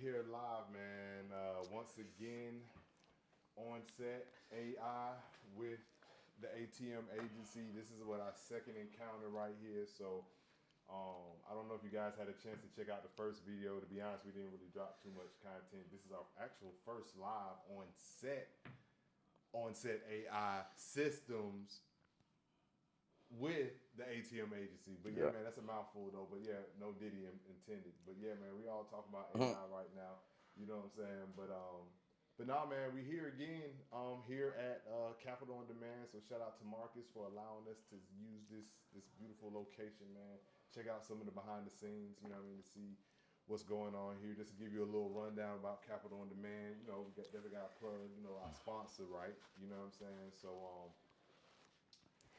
here live, man. Once again, OnSet AI with the ATM agency. This is what our second encounter right here. So, I don't know if you guys had a chance to check out the first video. To be honest, we didn't really drop too much content. This is our actual first live OnSet AI systems with the ATM agency. But yeah, Yeah. man, that's a mouthful though. But yeah, no Diddy intended. But yeah, man, we all talk about AI right now. You know what I'm saying? But nah, man, we here again. Here at Capital on Demand. So shout out to Marcus for allowing us to use this beautiful location, man. Check out some of the behind the scenes. You know what I mean, to see what's going on here. Just to give you a little rundown about Capital on Demand. You know, we definitely got to plug. You know, our sponsor, right? You know what I'm saying? So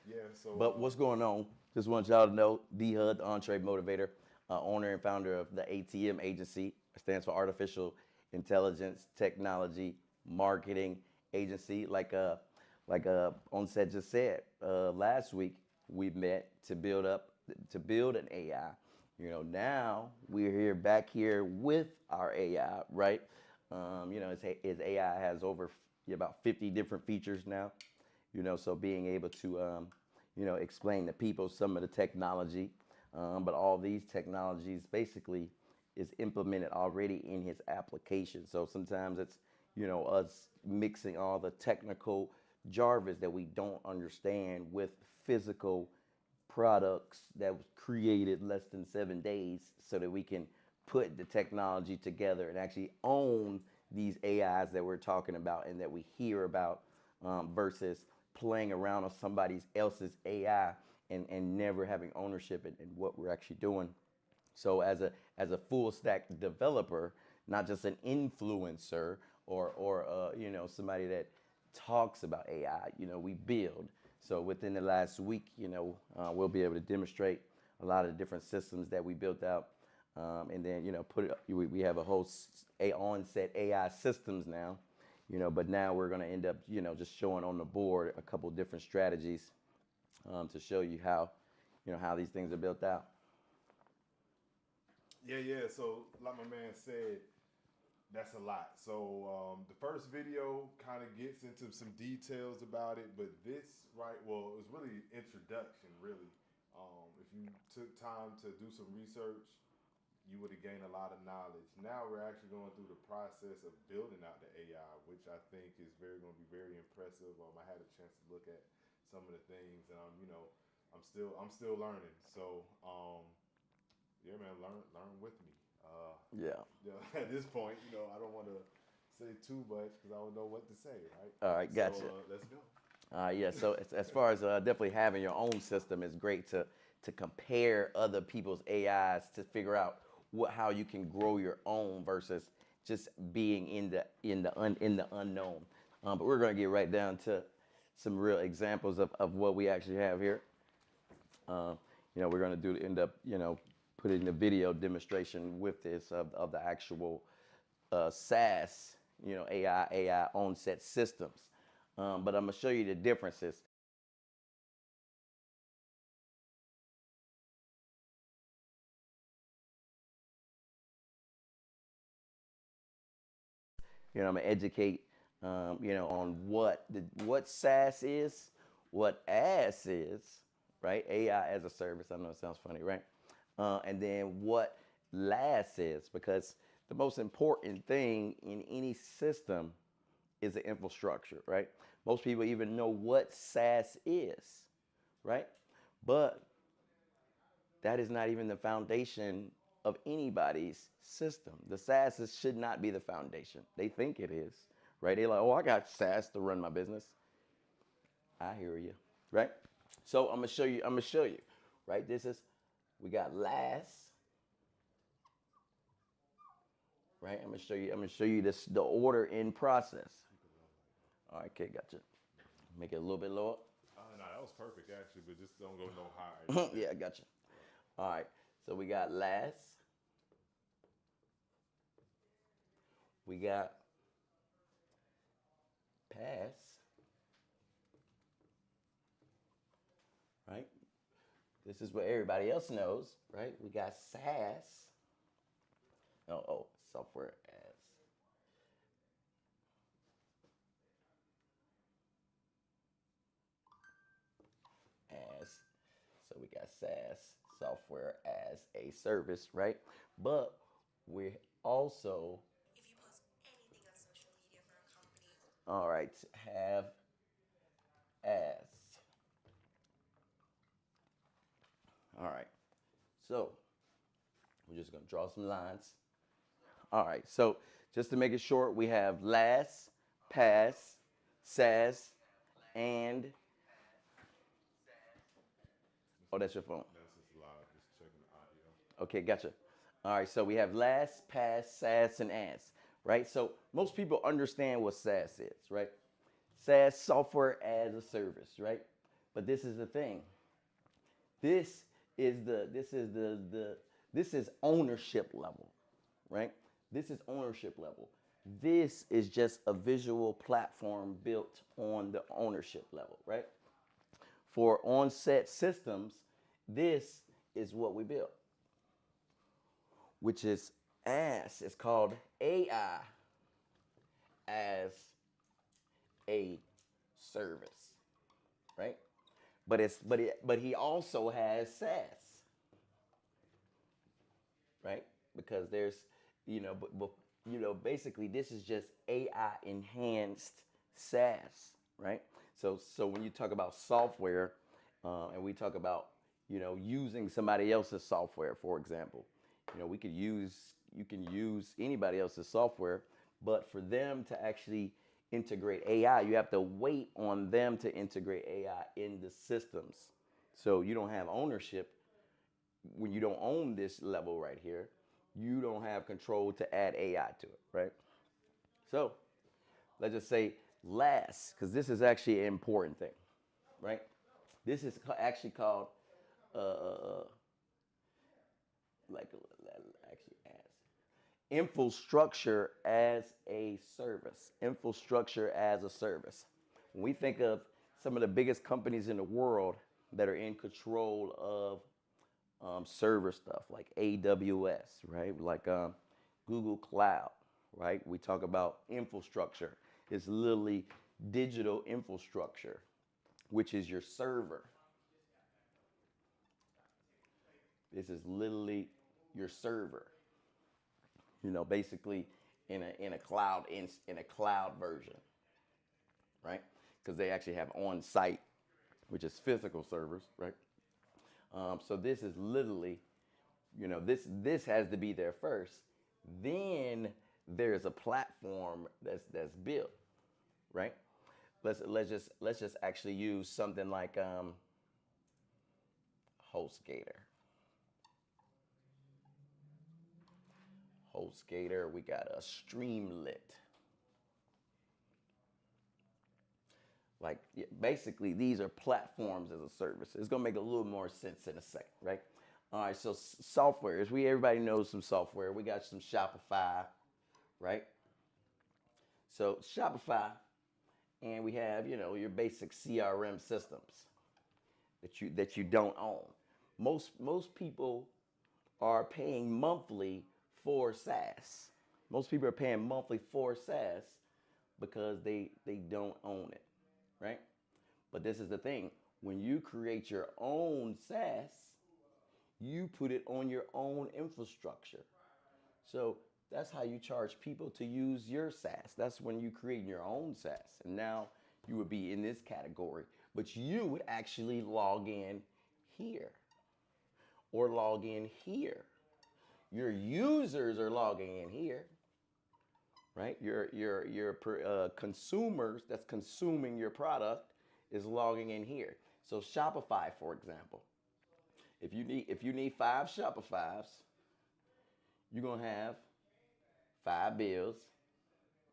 yeah. So But what's going on? Just want y'all to know, D Hud, the Entree Motivator, owner and founder of the ATM agency, stands for Artificial Intelligence Technology Marketing Agency. Like Onset just said, last week we met to build an AI. Now we're here back here with our AI, right? His AI has over about 50 different features now. So being able to explain to people some of the technology, but all these technologies basically is implemented already in his application. So sometimes it's us mixing all the technical jarvis that we don't understand with physical products that was created less than 7 days, so that we can put the technology together and actually own these AIs that we're talking about and that we hear about, versus playing around on somebody else's AI and never having ownership in what we're actually doing. So as a full stack developer, not just an influencer or somebody that talks about AI, we build. So within the last week, we'll be able to demonstrate a lot of the different systems that we built out, and then we have a whole OnSet AI systems now. But now we're going to end up just showing on the board a couple different strategies, to show you how these things are built out. yeah. So like my man said, that's a lot. So the first video kind of gets into some details about it, but this, right? Well, it was really introduction, really. If you took time to do some research, you would have gained a lot of knowledge. Now we're actually going through the process of building out the AI, which I think is going to be very impressive. I had a chance to look at some of the things, and I'm still learning. So yeah, man, learn with me. Yeah. At this point, I don't want to say too much because I don't know what to say, right? All right, gotcha. So let's go. Yeah, so as far as definitely having your own system, is great to compare other people's AIs to figure out how you can grow your own versus just being in the unknown. But we're gonna get right down to some real examples of what we actually have here. We're gonna end up putting the video demonstration with this of the actual SaaS AI OnSet systems. But I'm gonna show you the differences. I'm gonna educate, on what SaaS is, what AS is, right? AI as a service. I know it sounds funny, right? And then what LAS is, because the most important thing in any system is the infrastructure, right? Most people even know what SaaS is, right? But that is not even the foundation of anybody's system. The SaaS should not be the foundation. They think it is, right? They're like, oh, I got SaaS to run my business. I hear you, right? So I'm gonna show you. Right? We got LAS, right? I'm gonna show you the order in process. All right, okay, gotcha. Make it a little bit lower. No, that was perfect actually, but just don't go no higher. Yeah, gotcha. All right, so we got LAS. We got pass, right? This is what everybody else knows, right? We got SaaS. Software as so we got SaaS, software as a service, right? But we also, if you post anything on social media for a company, all right, have as. All right, so we're just gonna draw some lines. All right, so just to make it short, we have last, pass, SaaS, and oh, that's your phone. That's just live, just checking the audio. Okay, gotcha. All right, so we have last, pass, SaaS, and as, right? So most people understand what SaaS is, right? SaaS, software as a service, right? But this is the thing. This is ownership level, right? This is ownership level. This is just a visual platform built on the ownership level, right? For OnSet systems, this is what we built, which is as, it's called AI as a service, right? But he also has SaaS, right? Because there's, basically this is just AI enhanced SaaS, right? So when you talk about software, and we talk about, using somebody else's software, for example, you can use anybody else's software, but for them to actually integrate AI, you have to wait on them to integrate AI in the systems. So you don't have ownership. When you don't own this level right here, you don't have control to add AI to it, right? So let's just say last, because this is actually an important thing, right? This is actually called, like, actually as infrastructure as a service. Infrastructure as a service. When we think of some of the biggest companies in the world that are in control of server stuff like AWS, right? Like Google Cloud, right? We talk about infrastructure. It's literally digital infrastructure, which is your server. This is literally your server. Basically in a cloud in a cloud version, right? Because they actually have on-site, which is physical servers, right? So this is literally, this has to be there first. Then there's a platform that's built, right? Let's just actually use something like HostGator. HostGator, we got a Streamlit. Like, basically, these are platforms as a service. It's gonna make a little more sense in a second, right? All right, so software, everybody knows some software. We got some Shopify, right? So Shopify, and we have, your basic CRM systems that you don't own. Most people are paying monthly for SaaS. Most people are paying monthly for SaaS because they don't own it, right? But this is the thing. When you create your own SaaS, you put it on your own infrastructure. So that's how you charge people to use your SaaS. That's when you create your own SaaS. And now you would be in this category, but you would actually log in here or log in here. Your users are logging in here, right? Your consumers that's consuming your product is logging in here. So Shopify, for example, if you need 5 Shopifys, you're gonna have 5 bills.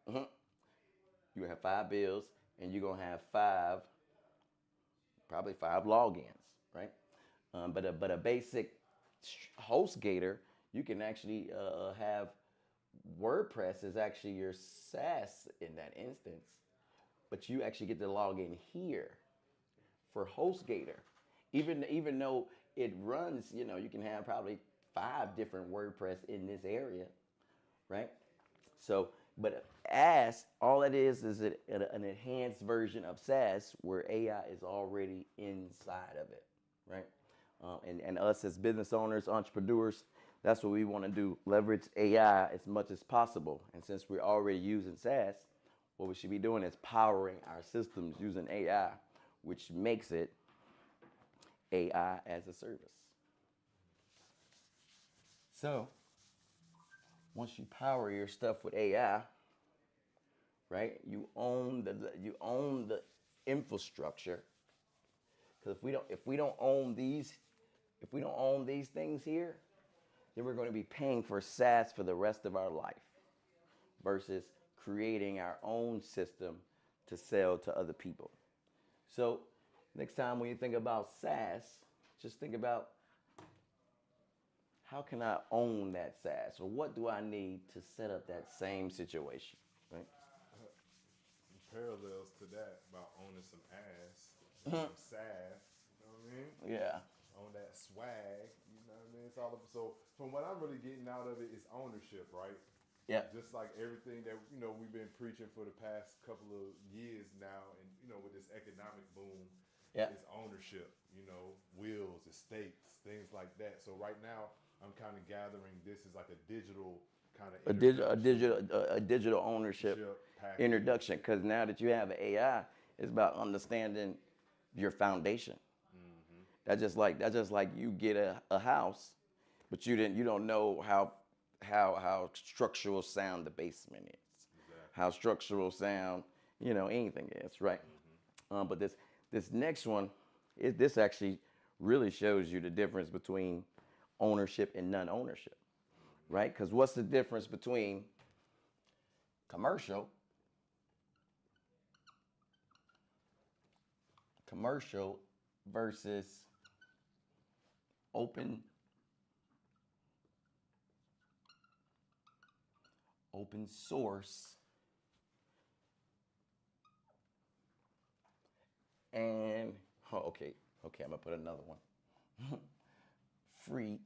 You're gonna have 5 bills, and you're gonna have probably 5 logins, right? But a basic HostGator, you can actually have WordPress is actually your SaaS in that instance, but you actually get to log in here for HostGator. Even though it runs, you can have probably 5 different WordPress in this area, right? So, but as all it is an enhanced version of SaaS where AI is already inside of it, right? And us as business owners, entrepreneurs, that's what we want to do, leverage AI as much as possible. And since we're already using SaaS, what we should be doing is powering our systems using AI, which makes it AI as a service. So once you power your stuff with AI, right? You own the infrastructure. Because if we don't own these things here, then we're going to be paying for SaaS for the rest of our life versus creating our own system to sell to other people. So next time when you think about SaaS, just think about how can I own that SaaS, or what do I need to set up that same situation, right? Parallels to that about owning some ass, some sass, you know what I mean? Yeah. On that swag, you know what I mean? It's all so from what I'm really getting out of it is ownership, right? Yeah. Just like everything that we've been preaching for the past couple of years now, and with this economic boom, Yeah. is ownership. Wills, estates, things like that. So right now, I'm kind of gathering this is like a digital kind of a digital ownership package. introduction, because now that you have AI, it's about understanding your foundation. That's just like you get a house, but you don't know how structural sound the basement is, Exactly. how structural sound anything is, right? But this next one, this actually really shows you the difference between ownership and non-ownership, right? Because what's the difference between commercial versus open source and okay, I'm gonna put another one. Free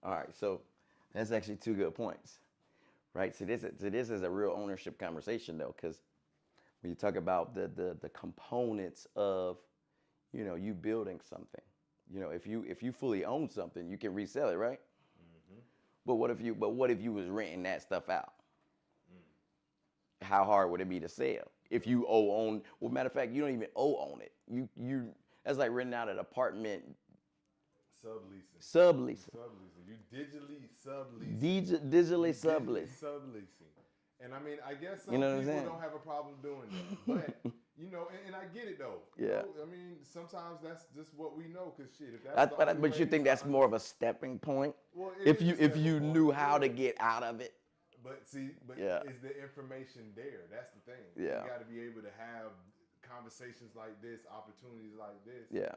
all right, so that's actually two good points, right? So this is a real ownership conversation though, because when you talk about the components of you building something, if you fully own something, you can resell it, right? But what if you was renting that stuff out? How hard would it be to sell if you own? Well, matter of fact, you don't even own it. You that's like renting out an apartment. Subleasing. You digitally subleasing. Digitally subleasing. And I mean, I guess some people don't have a problem doing that, but and I get it though. Yeah. I mean, sometimes that's just what we know. Cause shit, if that's but you think that's more of a stepping point? Well, if you knew how to get out of it. But is the information there? That's the thing. Yeah. You got to be able to have conversations like this, opportunities like this. Yeah.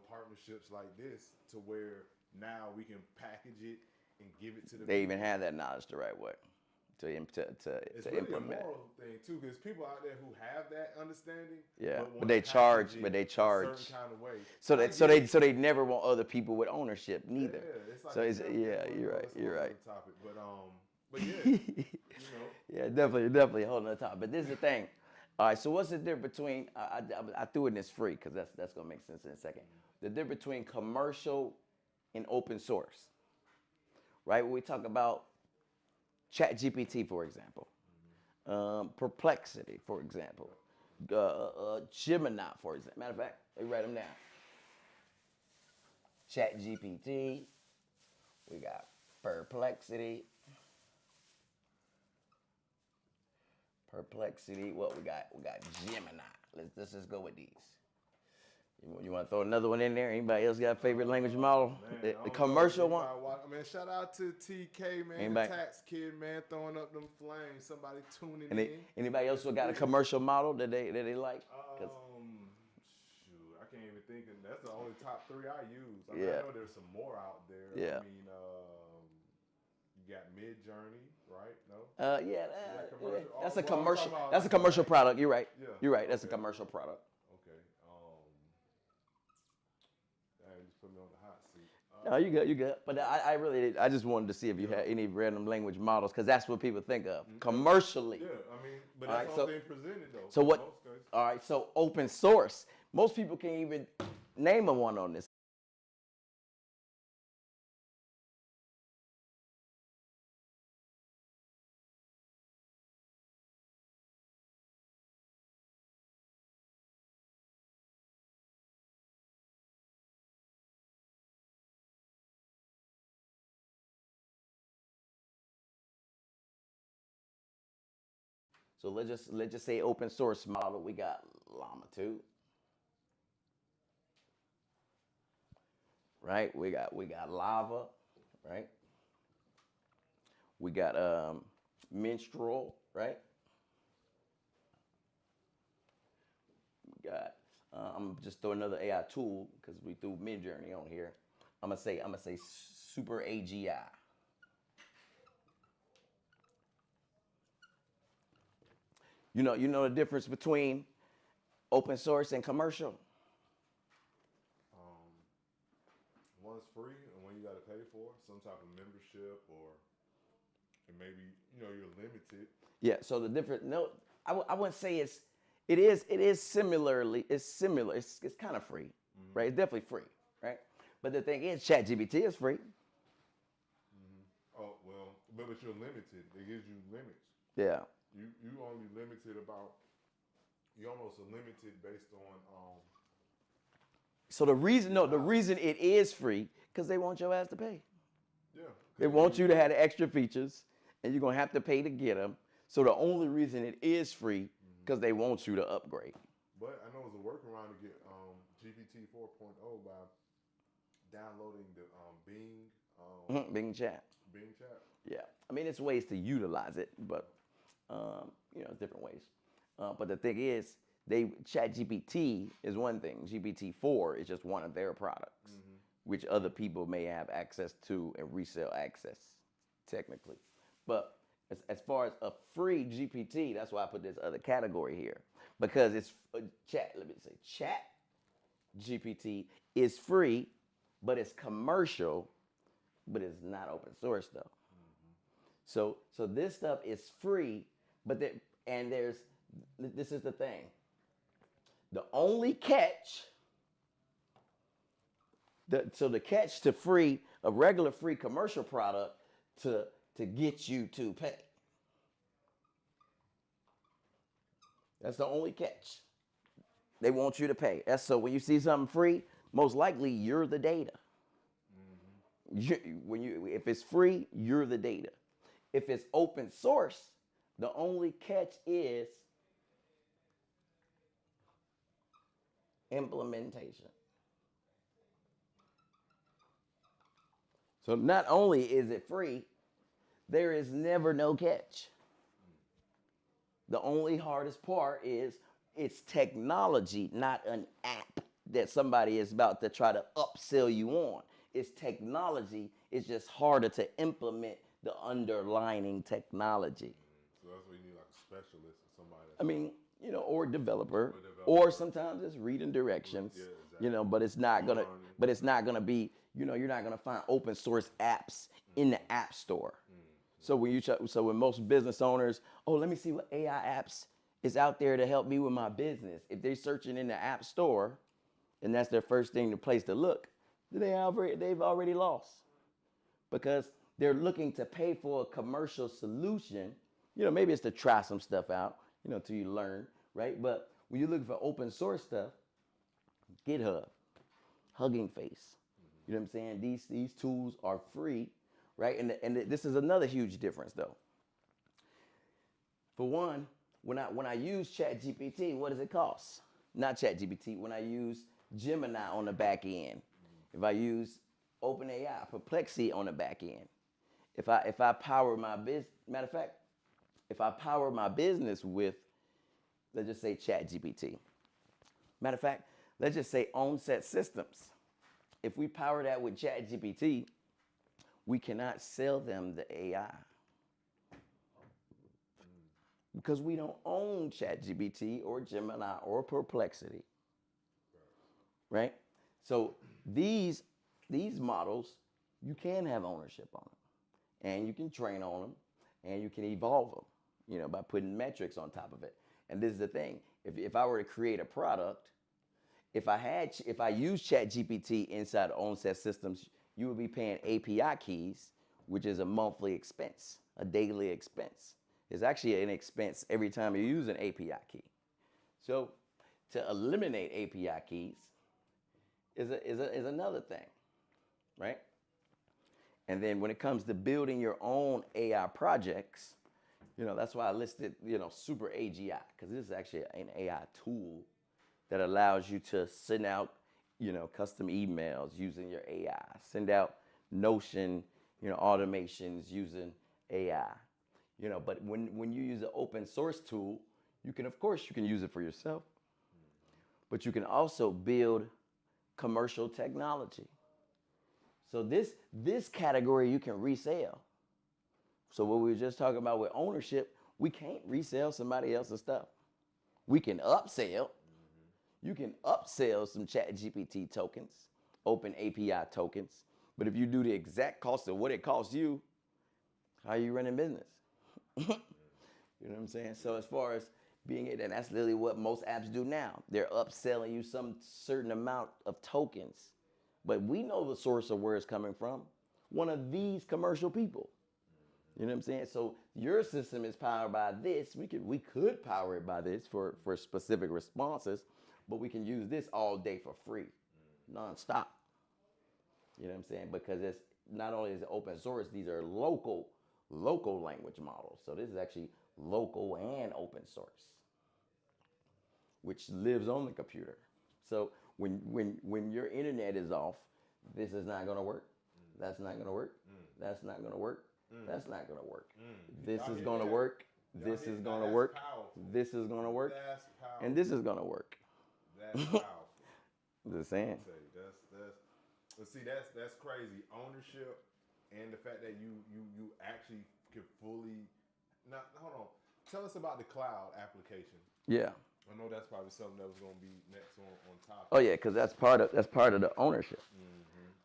Partnerships like this, to where now we can package it and give it to the. They even have that knowledge the right way to it's really implement. A moral thing too, because people out there who have that understanding. Yeah, but they charge. A certain kind of way. So they never want other people with ownership neither. Yeah, it's like so it's you're right. You're right. Topic, but yeah, Yeah, definitely holding the top. But this is the thing. All right, so what's the difference between? I threw in this free because that's gonna make sense in a second. The difference between commercial and open source, right? When we talk about ChatGPT, for example, Perplexity, for example, Gemini, for example. Matter of fact, let me write them down. ChatGPT, we got Perplexity. What we got? We got Gemini. Let's just go with these. You want to throw another one in there? Anybody else got a favorite language model? Man, the commercial one? Man, shout out to TK, man, the tax kid, man, throwing up them flames. Somebody tuning in. Anybody else who got a commercial model that they like? Shoot, I can't even think. That's the only top three I use. I know there's some more out there. Yeah. I mean, you got Mid-Journey, right? No. That's a commercial. That's a commercial product. You're right. Yeah. You're right. That's a commercial product. Okay. Just put me on the No, you good, you good. But I just wanted to see if you had any random language models, because that's what people think of commercially. Yeah, I mean, but All that's right, all so- being presented though. So in what? most cases. All right, so open source. Most people can't even name a one on this. So let's just say open source model. We got Llama 2, right? We got Lava, right? We got Minstrel, right? We got I'm just throw another AI tool because we threw Midjourney on here. I'm gonna say Super AGI. You know the difference between open source and commercial. Um, One's free and one you got to pay for some type of membership, or and maybe you're limited. Yeah. So the difference. No, I wouldn't say it is similarly. It's similar. It's kind of free, right? It's definitely free, right? But the thing is, ChatGPT is free. Oh well, but you're limited. It gives you limits. Yeah. You only limited about you almost are limited based on So the reason it is free because they want your ass to pay. yeah. They want you to have the extra features, and you're gonna have to pay to get them. So the only reason it is free because they want you to upgrade. But I know it's a workaround to get GPT 4.0 by downloading the Bing chat. Bing chat. Yeah. I mean, it's ways to utilize it, but different ways. But the thing is, ChatGPT is one thing. GPT-4 is just one of their products, which other people may have access to and resell access, technically. But as far as a free GPT, that's why I put this other category here, because it's Chat GPT is free, but it's commercial, but it's not open source though. So this stuff is free, but this is the thing. The only catch, the catch to free a regular free commercial product to get you to pay. That's the only catch. They want you to pay. So when you see something free, most likely you're the data. If it's free, you're the data. If it's open source, the only catch is implementation. So not only is it free, there is never no catch. The only hardest part is it's technology, not an app that somebody is about to try to upsell you on. It's technology. It's just harder to implement the underlying technology. So that's where you need like a specialist or somebody. I mean, or developer, developer. or sometimes it's reading directions. Yeah, exactly. But it's not gonna, Learning. but it's not gonna be, you're not gonna find open source apps in the app store. So when most business owners, let me see what AI apps is out there to help me with my business. If they're searching in the app store, and that's their first thing, the place to look, they've already lost, because they're looking to pay for a commercial solution. Maybe it's to try some stuff out, till you learn, right? But when you're looking for open source stuff, GitHub, Hugging Face, you know what I'm saying? These tools are free, right? And this is another huge difference, though. For one, when I use ChatGPT, what does it cost? Not ChatGPT. When I use Gemini on the back end, if I use OpenAI, Perplexity on the back end, if I power my business, matter of fact, if I power my business with, let's just say ChatGPT. Matter of fact, let's just say OnSet systems. If we power that with ChatGPT, we cannot sell them the AI because we don't own ChatGPT or Gemini or Perplexity, right? So these these models, you can have ownership on them, and you can train on them, and you can evolve them, you know, by putting metrics on top of it. And this is the thing: if I were to create a product, if I use ChatGPT inside OnSet systems, you would be paying API keys, which is a monthly expense, a daily expense. It's actually an expense every time you use an API key. So to eliminate API keys is another thing, right? And then when it comes to building your own AI projects, you know, that's why I listed, you know, Super AGI, because this is actually an AI tool that allows you to send out, you know, custom emails using your AI, send out Notion, you know, automations using AI, you know. But when you use an open source tool, you can, of course, you can use it for yourself, but you can also build commercial technology. So this category you can resell. So what we were just talking about with ownership, we can't resell somebody else's stuff. We can upsell. You can upsell some ChatGPT tokens, open API tokens. But if you do the exact cost of what it costs you, how are you running business? You know what I'm saying? So as far as being it, and that's literally what most apps do now. They're upselling you some certain amount of tokens. But we know the source of where it's coming from. One of these commercial people. You know what I'm saying? So your system is powered by this. We could power it by this for specific responses, but we can use this all day for free, nonstop. You know what I'm saying? Because it's not only is it open source, these are local language models. So this is actually local and open source, which lives on the computer. So when your internet is off, this is not going to work. That's not going to work. That's not going to work. That's not going to work. This is going to work. This is going to work. This is going to work. And this is going to work. That's powerful. Just saying. But see, that's crazy. Ownership and the fact that you actually can fully. Now, hold on. Tell us about the cloud application. Yeah. I know that's probably something that was going to be next on top. Oh yeah, because that's part of the ownership.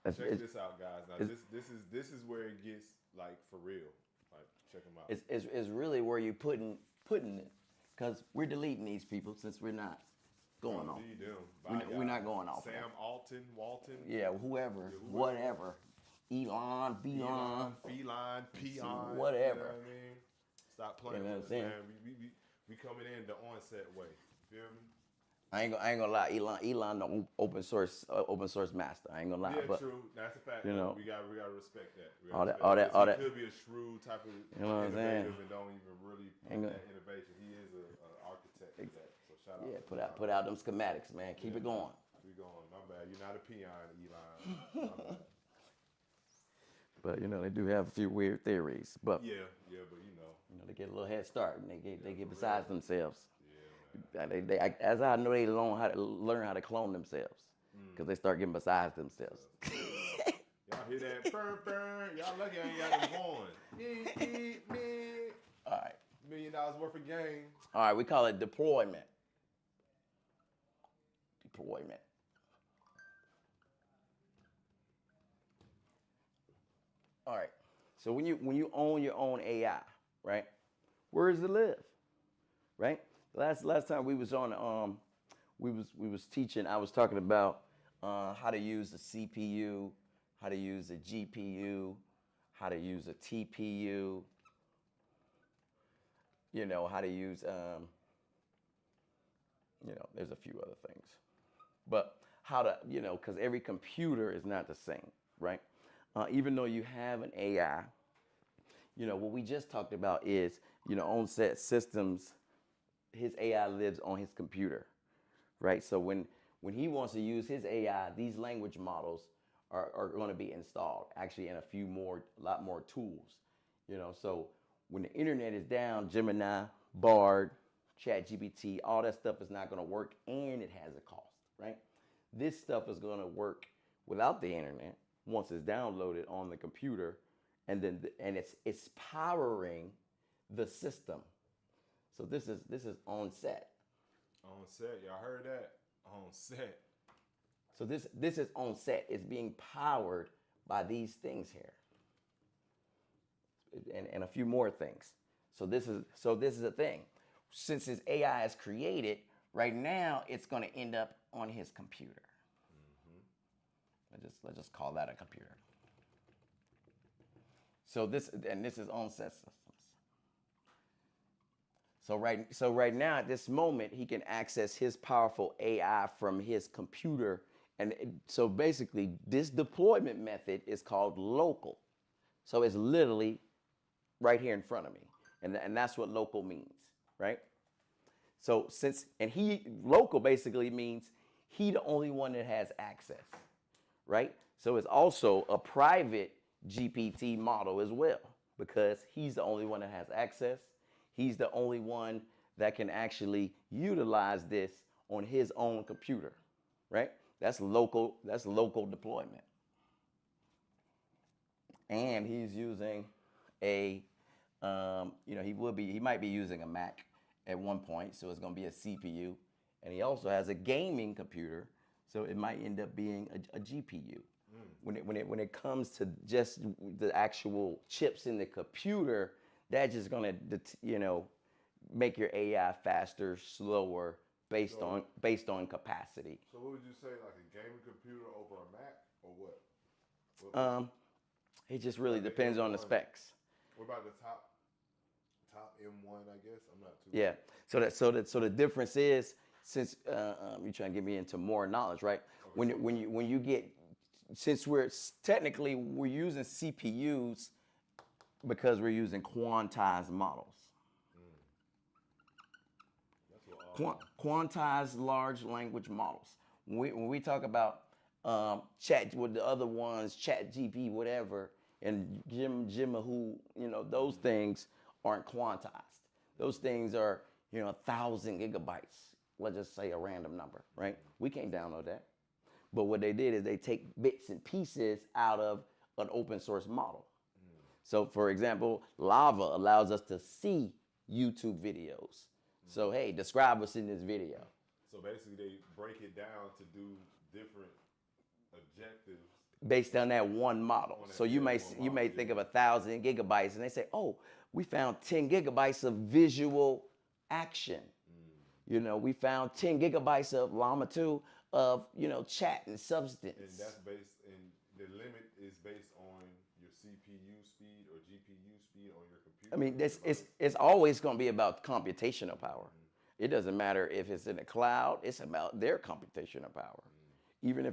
Check this out, guys. Now this is where it gets like for real. Like check them out. It's really where you putting it, because we're deleting these people since we're not going on. We're not going off. Sam Walton. Yeah, whoever, whatever. Elon, Feline, Peon, whatever. You know what I mean? Stop playing with us, man. We coming in the OnSet way. Feel me? I ain't gonna lie, Elon the open source master. I ain't gonna lie. Yeah, but, true. That's a fact. You know, we gotta respect that. All that. He could be a shrewd type of you know what I'm saying? innovative and don't even really put that innovation. He is an architect of that. So shout out. Yeah, put out them schematics, man. Keep it going. We going. My bad. You're not a peon, Elon. My bad. But you know they do have a few weird theories. But yeah, but you know they get a little head start and they get besides themselves. Yeah, as I know they learn how to clone themselves because they start getting besides themselves. Y'all hear that? Burn, burn. Y'all lucky I ain't got them horn. All right. $1 million worth of game. All right, we call it deployment. All right. So when you own your own AI, right? Where does it live? Right? Last time we was on we was teaching, I was talking about how to use a CPU, how to use a GPU, how to use a TPU, you know, how to use you know, there's a few other things. But how to, you know, because every computer is not the same, right? Even though you have an AI, you know, what we just talked about is, you know, OnSet systems, his AI lives on his computer, right? So when he wants to use his AI, these language models are going to be installed actually in a lot more tools, you know. So when the internet is down, Gemini, Bard, ChatGPT, all that stuff is not going to work, and it has a cost, right? This stuff is going to work without the internet once it's downloaded on the computer, and it's powering the system. So this is OnSet. OnSet, y'all heard that? OnSet. So this is OnSet. It's being powered by these things here, and a few more things. So this is a thing. Since his AI is created, right now it's going to end up on his computer. Let's just call that a computer. So this is OnSet systems. So right now at this moment he can access his powerful AI from his computer, and so basically this deployment method is called local. So it's literally right here in front of me, and that's what local means, right? So local basically means he the only one that has access, right? So it's also a private GPT model as well, because he's the only one that has access. He's the only one that can actually utilize this on his own computer, right? That's local deployment. And he's using he might be using a Mac at one point, so it's going to be a CPU. And he also has a gaming computer, so it might end up being a GPU. When it comes to just the actual chips in the computer, that's just going to make your AI faster, slower, based on capacity. So what would you say, like a gaming computer over a Mac, or what? It just really depends on the specs. What about the top M1? I guess I'm not too. Yeah. So the difference is, since you're trying to get me into more knowledge, right? Okay. When you get, since we're using CPUs because we're using quantized models. Quantized large language models. When we talk about chat with the other ones, chat GP, whatever, and Jimahoo, those things aren't quantized. Those things are, 1,000 gigabytes. Let's just say a random number, right? We can't download that. But what they did is they take bits and pieces out of an open source model. So for example, Lava allows us to see YouTube videos. So hey, describe what's in this video. So basically they break it down to do different objectives based on that one model. So you may think of 1,000 gigabytes and they say, oh, we found 10 gigabytes of visual action. We found 10 gigabytes of Llama 2 of, chat and substance. And that's the limit is based on your CPU speed or GPU speed on your computer. I mean, it's always going to be about computational power. It doesn't matter if it's in the cloud, it's about their computational power.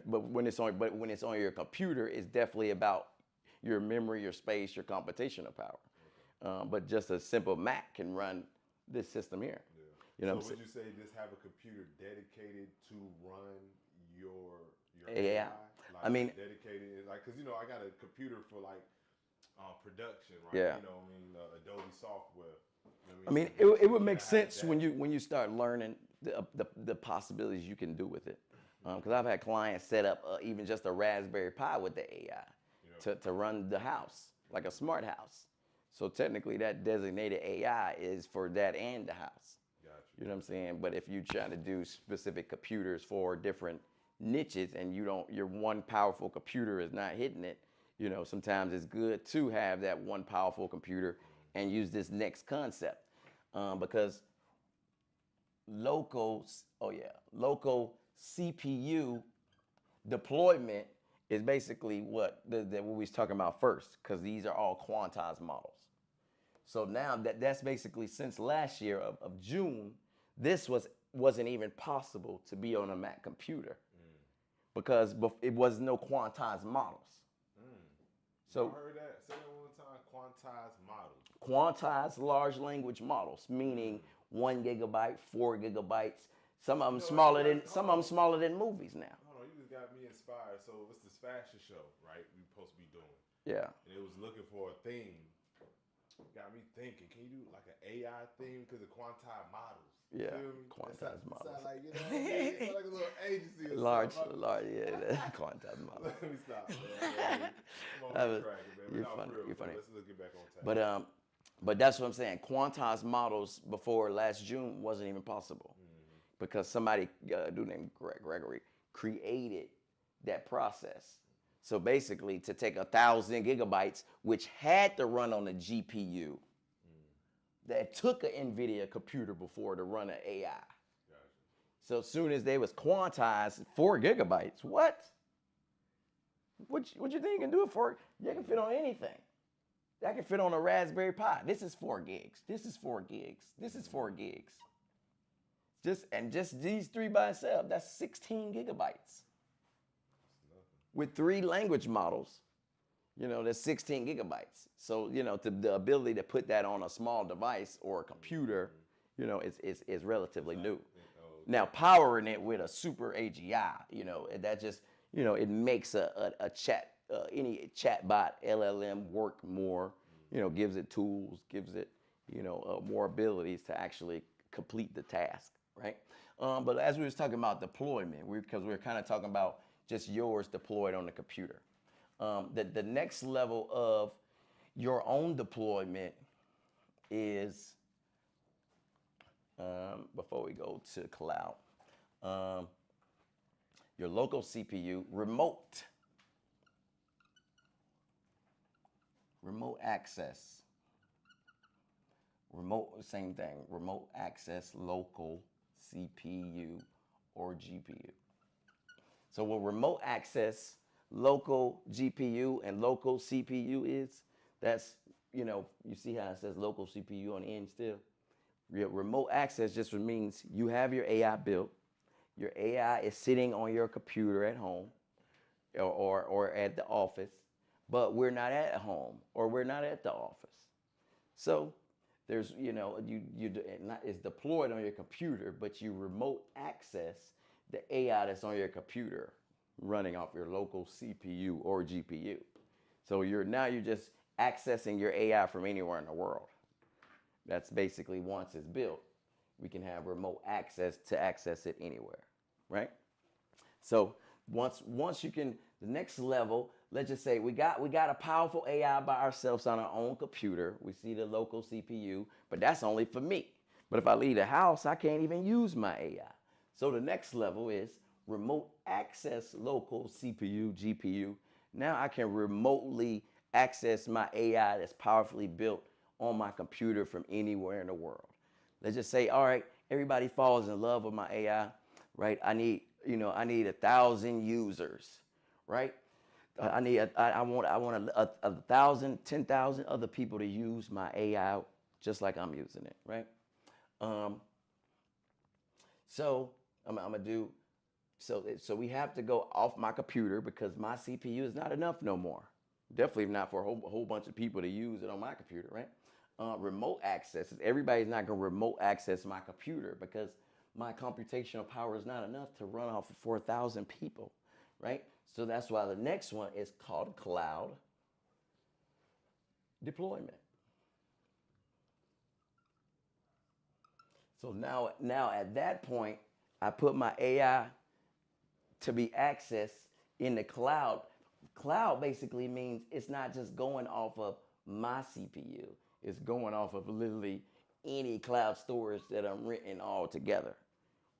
But when it's on your computer, it's definitely about your memory, your space, your computational power. Okay. But just a simple Mac can run this system here. Yeah. So would you say this have a computer dedicated to run your AI? Like, I mean, dedicated, like, because I got a computer for like production, right? Yeah. Adobe software. I mean, it would make sense when you start learning the possibilities you can do with it. Because I've had clients set up even just a Raspberry Pi with the AI to run the house, like a smart house. So technically that designated AI is for that and the house. Gotcha. You know what I'm saying? But if you're trying to do specific computers for different niches and your one powerful computer is not hitting it, sometimes it's good to have that one powerful computer and use this next concept. Because local CPU deployment is basically what we was talking about first, because these are all quantized models. So now that's basically since last year of June, this wasn't even possible to be on a Mac computer because it was no quantized models. So I heard that. Say that one time. Quantized models. Quantized large language models, meaning 1 gigabyte, 4 gigabytes. Some of them smaller than movies now. Hold on, you just got me inspired. So it's this fashion show, right? We supposed to be doing. Yeah. And it was looking for a theme. Got me thinking, can you do like an AI theme because of quantized models? Yeah, quantized models. Sound like, it's like a little agency or large, something. quantized models. Let me stop, man. Come on, You're funny. Let's get back on task. But that's what I'm saying. Quantized models before last June wasn't even possible because somebody, a dude named Gregory, created that process. So basically, to take 1,000 gigabytes, which had to run on a GPU, that took an NVIDIA computer before to run an AI. Gotcha. So as soon as they was quantized, 4 gigabytes, what you think you can do it for? You can fit on anything. That can fit on a Raspberry Pi. This is 4 gigs. This is 4 gigs. This is 4 gigs. Just these 3 by itself, that's 16 gigabytes. With 3 language models, that's 16 gigabytes. So, the ability to put that on a small device or a computer, is relatively new. Now, powering it with a super AGI, that just, it makes a chat, any chatbot LLM work more, gives it tools, gives it, more abilities to actually complete the task, right? But as we was talking about deployment, because we were kind of talking about just yours deployed on the computer. The next level of your own deployment is, before we go to cloud, your local CPU, remote access, same thing, remote access local CPU or GPU. So what remote access local GPU and local CPU is, that's, you see how it says local CPU on the end still? Remote access just means you have your AI built, your AI is sitting on your computer at home or at the office, but we're not at home or we're not at the office. So there's, it's deployed on your computer, but you remote access the AI that's on your computer running off your local CPU or GPU. So you're just accessing your AI from anywhere in the world. That's basically, once it's built, we can have remote access to access it anywhere, right? So once you can, the next level, let's just say we got a powerful AI by ourselves on our own computer. We see the local CPU, but that's only for me. But if I leave the house, I can't even use my AI. So the next level is remote access local CPU, GPU. Now I can remotely access my AI that's powerfully built on my computer from anywhere in the world. Let's just say, all right, everybody falls in love with my AI, right? I need 1,000 users, right? I want 1,000, 10,000 other people to use my AI just like I'm using it, right? So I'm gonna do, so we have to go off my computer because my CPU is not enough no more. Definitely not for a whole bunch of people to use it on my computer, right? Remote access, everybody's not gonna remote access my computer because my computational power is not enough to run off of 4,000 people, right? So that's why the next one is called cloud deployment. So now at that point, I put my AI to be accessed in the cloud. Cloud basically means it's not just going off of my CPU. It's going off of literally any cloud storage that I'm renting all together,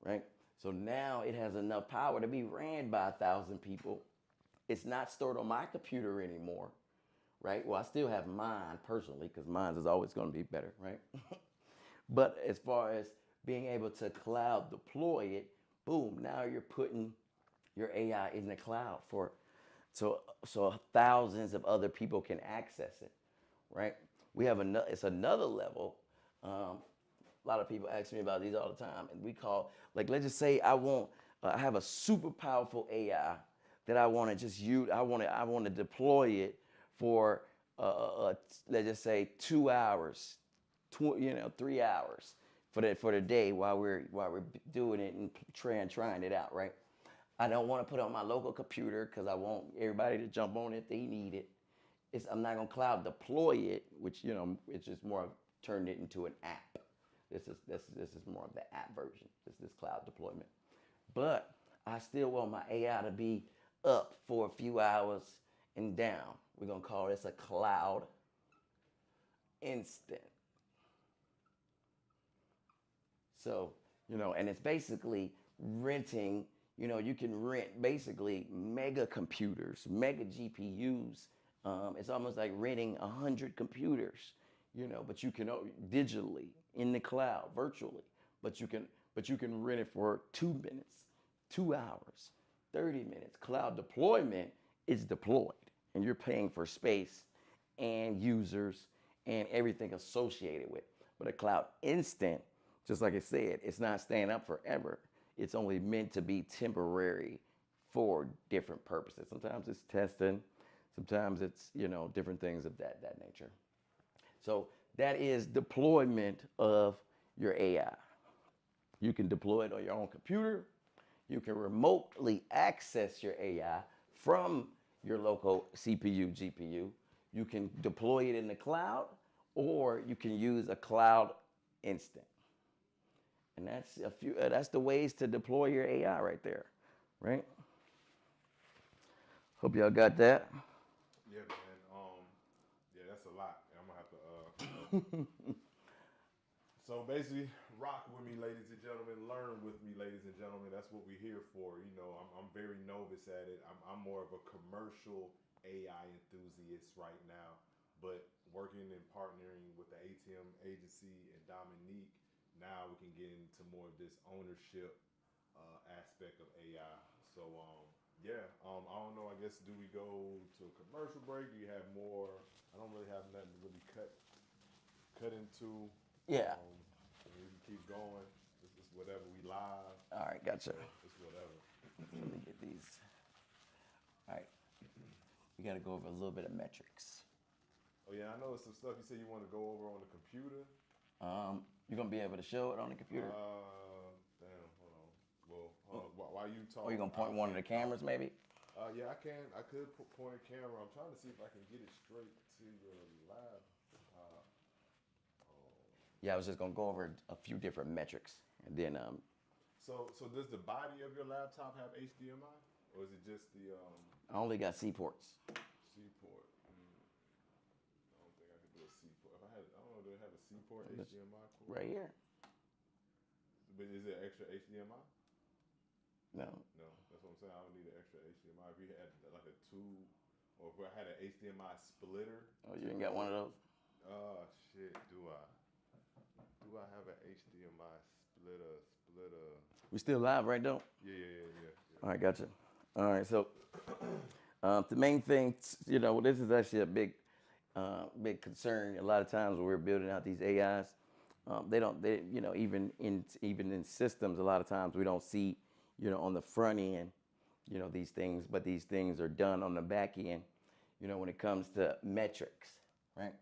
right? So now it has enough power to be ran by 1,000 people. It's not stored on my computer anymore, right? Well, I still have mine personally because mine is always going to be better, right? But as far as being able to cloud deploy it, boom, now you're putting your AI in the cloud so thousands of other people can access it, right? We have it's another level. A lot of people ask me about these all the time, and we call, like, let's just say I have a super powerful AI that I want to just use. I want to deploy it for let's just say 2 hours, 3 hours for the day while we're doing it and trying it out, right? I don't want to put it on my local computer because I want everybody to jump on it if they need it. I'm not gonna cloud deploy it, which it's just more of turned it into an app. This is more of the app version. This cloud deployment. But I still want my AI to be up for a few hours and down. We're gonna call this a cloud instant. So, and it's basically renting You can rent basically mega computers, mega GPUs. It's almost like renting 100 computers, but you can digitally in the cloud, virtually, but you can rent it for 2 minutes, 2 hours, 30 minutes. Cloud deployment is deployed, and you're paying for space and users and everything associated with. But a cloud instant, just like I said, it's not staying up forever. It's only meant to be temporary for different purposes. Sometimes it's testing, sometimes it's different things of that nature. So that is deployment of your AI. You can deploy it on your own computer. You can remotely access your AI from your local CPU, GPU. You can deploy it in the cloud, or you can use a cloud instant. And that's the ways to deploy your AI right there, right? Hope y'all got that. Yeah, man. Yeah, that's a lot. I'm gonna have to. So basically, rock with me, ladies and gentlemen. Learn with me, ladies and gentlemen. That's what we're here for. I'm very novice at it. I'm more of a commercial AI enthusiast right now, but working and partnering with the ATM agency and Dominique, now we can get into more of this ownership aspect of AI. So yeah, I don't know. I guess do we go to a commercial break? Do you have more? I don't really have nothing to really cut into. Yeah. We can keep going. It's whatever. We live. All right, gotcha. It's whatever. Let me get these. All right. We got to go over a little bit of metrics. Oh yeah, I know some stuff you said you want to go over on the computer. You're going to be able to show it on the computer? Damn, hold on. Well, while you talk. Or you going to point one of the cameras maybe? Yeah, I can. I could point a camera. I'm trying to see if I can get it straight to your laptop. Yeah, I was just going to go over a few different metrics. And then. So does the body of your laptop have HDMI? Or is it just the. I only got C ports. C port. I don't think I could do a C port. I don't know, do they have a C port HDMI port? Right here. But is it extra HDMI? No. No, that's what I'm saying. I don't need an extra HDMI. If you had like a tube, or if I had an HDMI splitter. Oh, you ain't got one of those? Oh shit, do I? Do I have an HDMI splitter? We still live, right, though? Yeah. All right, gotcha. All right, so the main thing, this is actually a big concern. A lot of times when we're building out these AIs, even in systems, a lot of times we don't see, on the front end, these things, but these things are done on the back end, when it comes to metrics, right?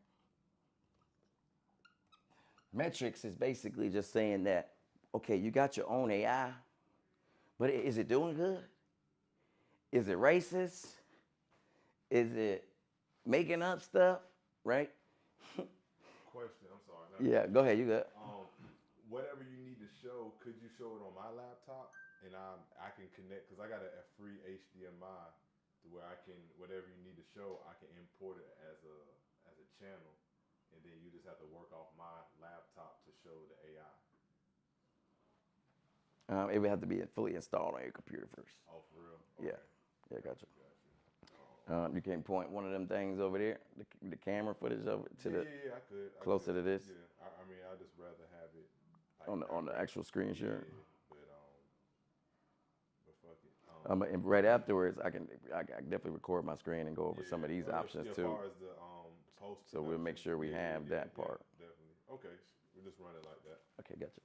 Metrics is basically just saying that, okay, you got your own AI, but is it doing good? Is it racist? Is it making up stuff, right? Question, I'm sorry. Yeah, go ahead, you got. Whatever you need to show, could you show it on my laptop? And I can connect, because I got a free HDMI to where I can, whatever you need to show, I can import it as a channel. And then you just have to work off my laptop to show the AI. It would have to be fully installed on your computer first. Oh, for real? Okay. Yeah, gotcha. You can point one of them things over there, the camera footage over to the. Yeah, I could. Closer to this. Yeah, I mean, I'd just rather have it Like on the actual screen, sure. Yeah, but fuck it. And right afterwards, I can definitely record my screen and go over some of these options too. As far as the post. So we'll make sure we have that part. Definitely. Okay, we'll just run it like that. Okay, gotcha.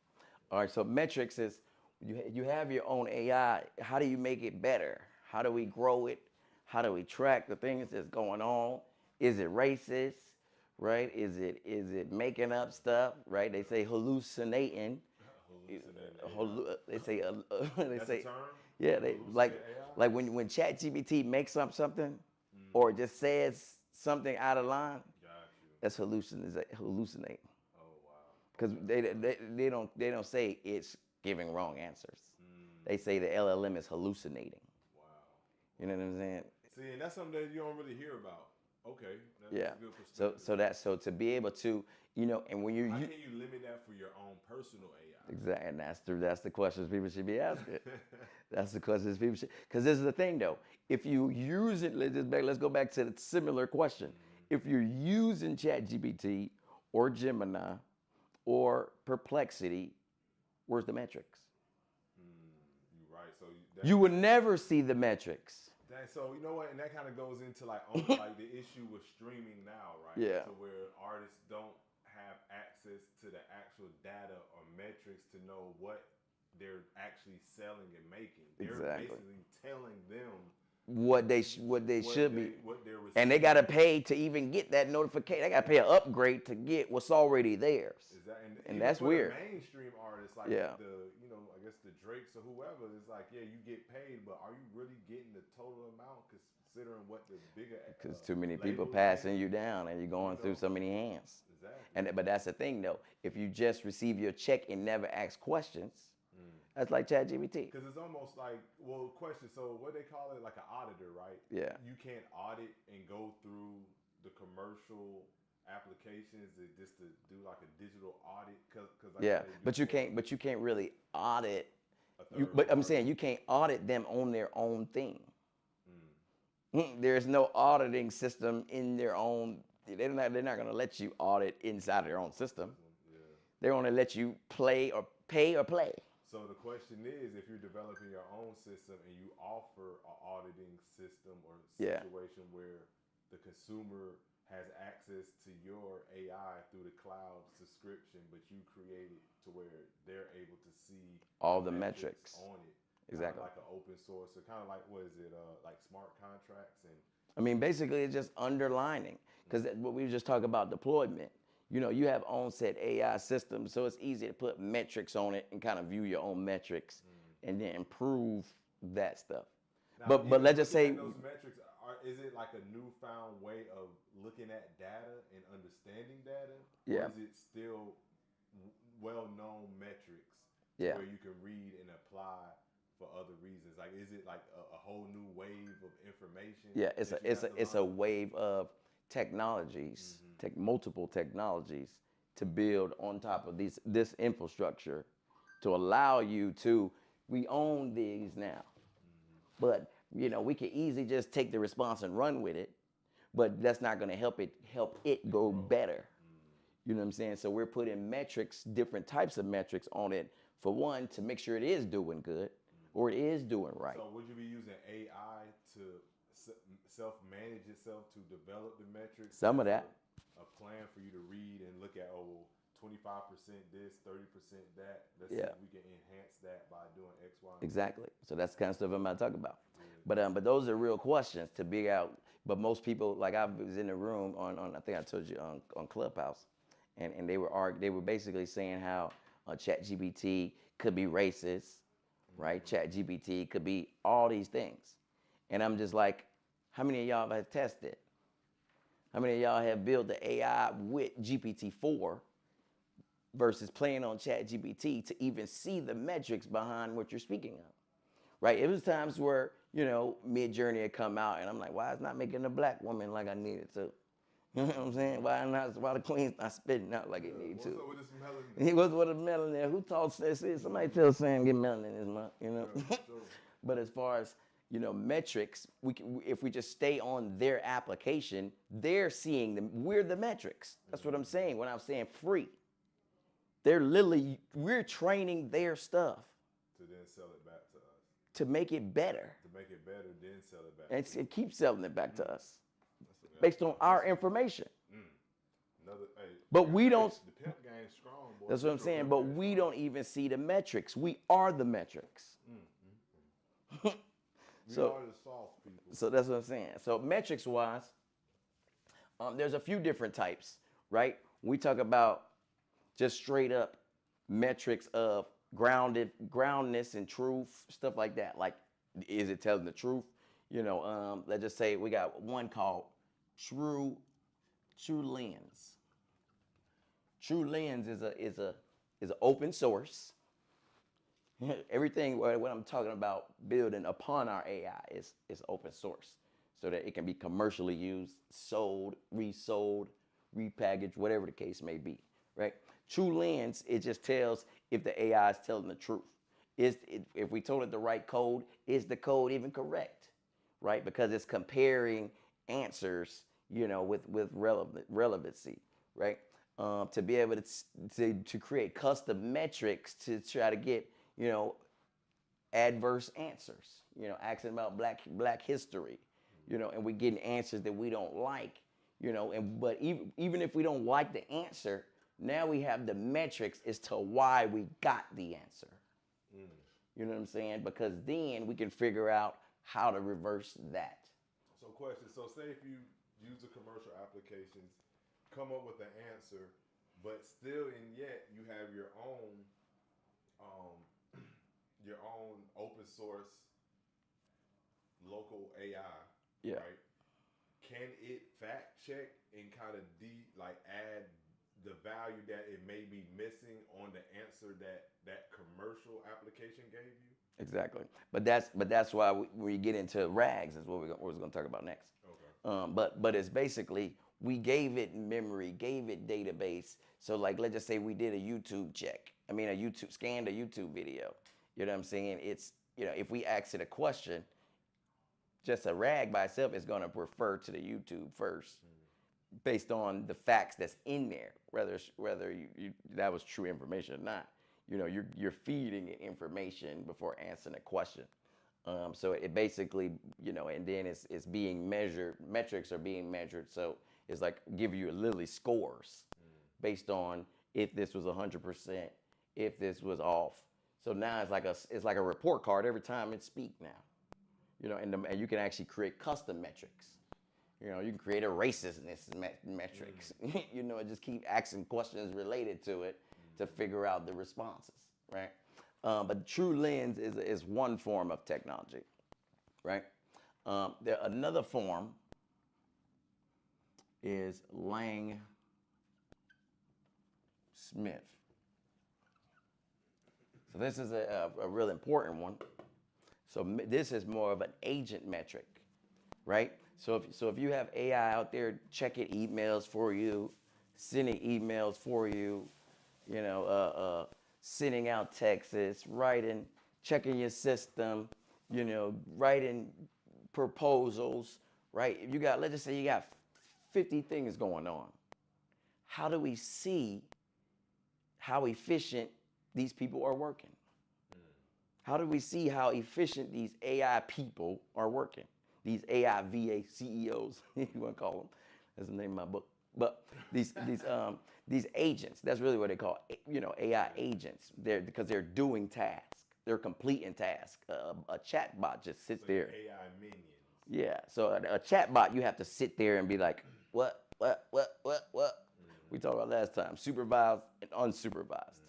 All right, so metrics is you have your own AI. How do you make it better? How do we grow it? How do we track the things that's going on? Is it racist, right? Is it making up stuff, right? They say hallucinating. They say That's a term? Yeah, they like when ChatGPT makes up something, or just says something out of line. That's hallucinating. Oh wow. Because they don't say it's giving wrong answers. They say the LLM is hallucinating. Wow. You know what I'm saying? See, and that's something that you don't really hear about. Okay, that's Yeah. a good perspective. So to be able to, and when How can you limit that for your own personal AI? exactly, and that's the questions people should be asking. That's the questions people should, because this is the thing though. If you use it, let's go back to the similar question. If you're using ChatGPT or Gemini or Perplexity, where's the metrics? You're right. So You would never see the metrics. so you know what, and that kind of goes into like like the issue with streaming now, right? Yeah. To where artists don't have access to the actual data or metrics to know what they're actually selling and making. They're Exactly. basically telling them What they should be, what they're receiving. and they got to pay to even get that notification. They got to pay an upgrade to get what's already theirs. And that's for weird. The mainstream artists, like Yeah. I guess the Drakes or whoever, it's like, yeah, you get paid, but are you really getting the total amount? Considering what the bigger Because too many people labels passing get? you down, and you're going through so many hands. Exactly. But that's the thing though. If you just receive your check and never ask questions, that's like ChatGPT. Because it's almost like, question. So what they call it, like an auditor, right? Yeah. You can't audit and go through the commercial applications just to do like a digital audit. Yeah, but you can't really audit. But I'm saying you can't audit them on their own thing. There's no auditing system in their own. They're not going to let you audit inside their own system. Yeah. They're going to let you pay or play. So the question is, if you're developing your own system and you offer an auditing system or situation where the consumer has access to your AI through the cloud subscription, but you create it to where they're able to see all the metrics on it. Exactly. Like an open source, or kind of like, what is it, like smart contracts? And I mean, basically it's just underlining, because what we just talked about deployment. You have OnSet AI systems, so it's easy to put metrics on it and kind of view your own metrics and then improve that stuff. Now, but let's just say those metrics is it like a newfound way of looking at data and understanding data? Yeah. Or is it still well-known metrics where you can read and apply for other reasons? Like, is it like a whole new wave of information? Yeah, it's a wave of technologies, multiple technologies to build on top of this infrastructure to allow you to. We own these now, but we can easily just take the response and run with it, but that's not going to help it go better. You know what I'm saying? So we're putting metrics, different types of metrics on it, for one, to make sure it is doing good or it is doing right. So would you be using AI to self-manage itself to develop the metrics? Some of that. A plan for you to read and look at, 25% this, 30% that. Let's see if we can enhance that by doing X, Y, and Z. Exactly. So that's the kind of stuff I'm about to talk about. Yeah. But those are real questions to figure out. But most people, like I was in the room on I think I told you on Clubhouse, and they were basically saying how ChatGPT could be racist, right? ChatGPT could be all these things, and I'm just like, how many of y'all have tested? How many of y'all have built the AI with GPT-4 versus playing on ChatGPT to even see the metrics behind what you're speaking of, right? It was times where, Mid-Journey had come out, and I'm like, why is not making a black woman like I needed to? You know what I'm saying? Why the queen's not spitting out like it needs to? What's up with this melanin? He was with a melanin. Who taught this? Somebody tell Sam get melanin this month, Sure. But as far as, metrics, if we just stay on their application, they're seeing them. We're the metrics. That's what I'm saying when I'm saying free. We're training their stuff. To then sell it back to us. To make it better. To make it better, then sell it back. And keep selling it back to us. Based on our information. But we don't. The pimp game's strong, boy. That's what I'm saying. But we don't even see the metrics. We are the metrics. We are the soft people. So that's what I'm saying. So metrics wise, there's a few different types, right? We talk about just straight up metrics of groundness and truth, stuff like that. Like, is it telling the truth? Let's just say we got one called True Lens. True Lens is an open source. Everything what I'm talking about building upon our AI is open source. so that it can be commercially used, sold, resold, repackaged, whatever the case may be, right? True lens, it just tells if the AI is telling the truth. If we told it the right code, is the code even correct, right? Because it's comparing answers, with relevancy, right? To be able to create custom metrics to try to get, adverse answers, asking about black history, and we're getting answers that we don't like, but even if we don't like the answer, now we have the metrics as to why we got the answer. You know what I'm saying? Because then we can figure out how to reverse that. So question, so say if you use the commercial applications, come up with an answer, but still and yet you have um, your own open source local AI, Yeah. right? Can it fact check and kind of add the value that it may be missing on the answer that commercial application gave you? Exactly. But that's why when you get into RAGs is what we're going to talk about next. Okay. But it's basically we gave it memory, gave it database. So like let's just say we did a YouTube check. I mean scanned a YouTube video. You know what I'm saying? It's if we ask it a question, just a RAG by itself is going to refer to the YouTube first, based on the facts that's in there, whether you that was true information or not. You're feeding it information before answering a question. So it basically, and then it's being measured. Metrics are being measured. So it's like give you literally scores based on if this was 100%, if this was off. So now it's like a report card every time it speaks now. And you can actually create custom metrics. You can create a racistness metrics. And just keep asking questions related to it to figure out the responses, right? But True Lens is one form of technology, right? Another form is Lang Smith. So this is a real important one. So this is more of an agent metric, right? So if you have AI out there checking emails for you, sending emails for you, sending out texts, writing, checking your system, writing proposals, right? If let's just say you got 50 things going on. How do we see how efficient these people are working? How do we see how efficient these AI people are working? These AI VA CEOs, you want to call them. That's the name of my book. But these agents, that's really what they call, AI agents. Because they're doing tasks. They're completing tasks. A chatbot just sits there. AI minions. Yeah. So a chatbot, you have to sit there and be like, what? We talked about last time, supervised and unsupervised.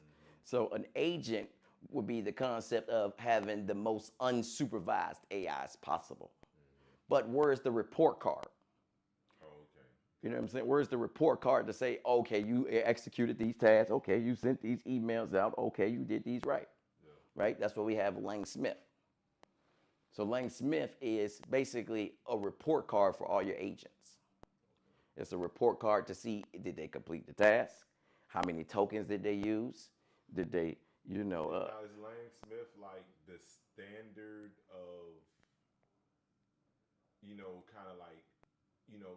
So an agent would be the concept of having the most unsupervised AIs possible. But where's the report card? Oh, okay. You know what I'm saying? Where's the report card to say, okay, you executed these tasks, okay, you sent these emails out, okay, you did these right. Yeah. Right? That's what we have Lang Smith. So Lang Smith is basically a report card for all your agents. It's a report card to see, did they complete the task? How many tokens did they use? Did they, Now is Lang Smith like the standard of, kind of like,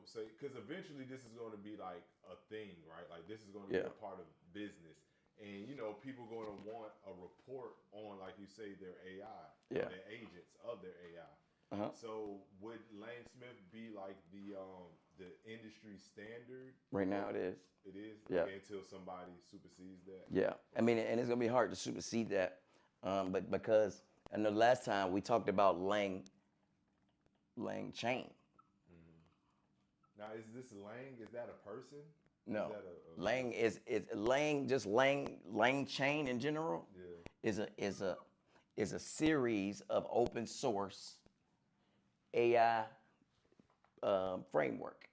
say, because eventually this is going to be like a thing, right? Like this is going to be a part of business. And, people going to want a report on, like you say, their AI, their agents of their AI. Uh-huh. So would Lang Smith be like the industry standard? Right now it is. It is? Yeah. Okay, until somebody supersedes that? Yeah. I mean, and it's going to be hard to supersede that. But because I know last time we talked about Lang chain. Now, is this Lang? Is that a person? No, Is that Lang is Lang, just Lang chain in general. Yeah. is a series of open source AI framework.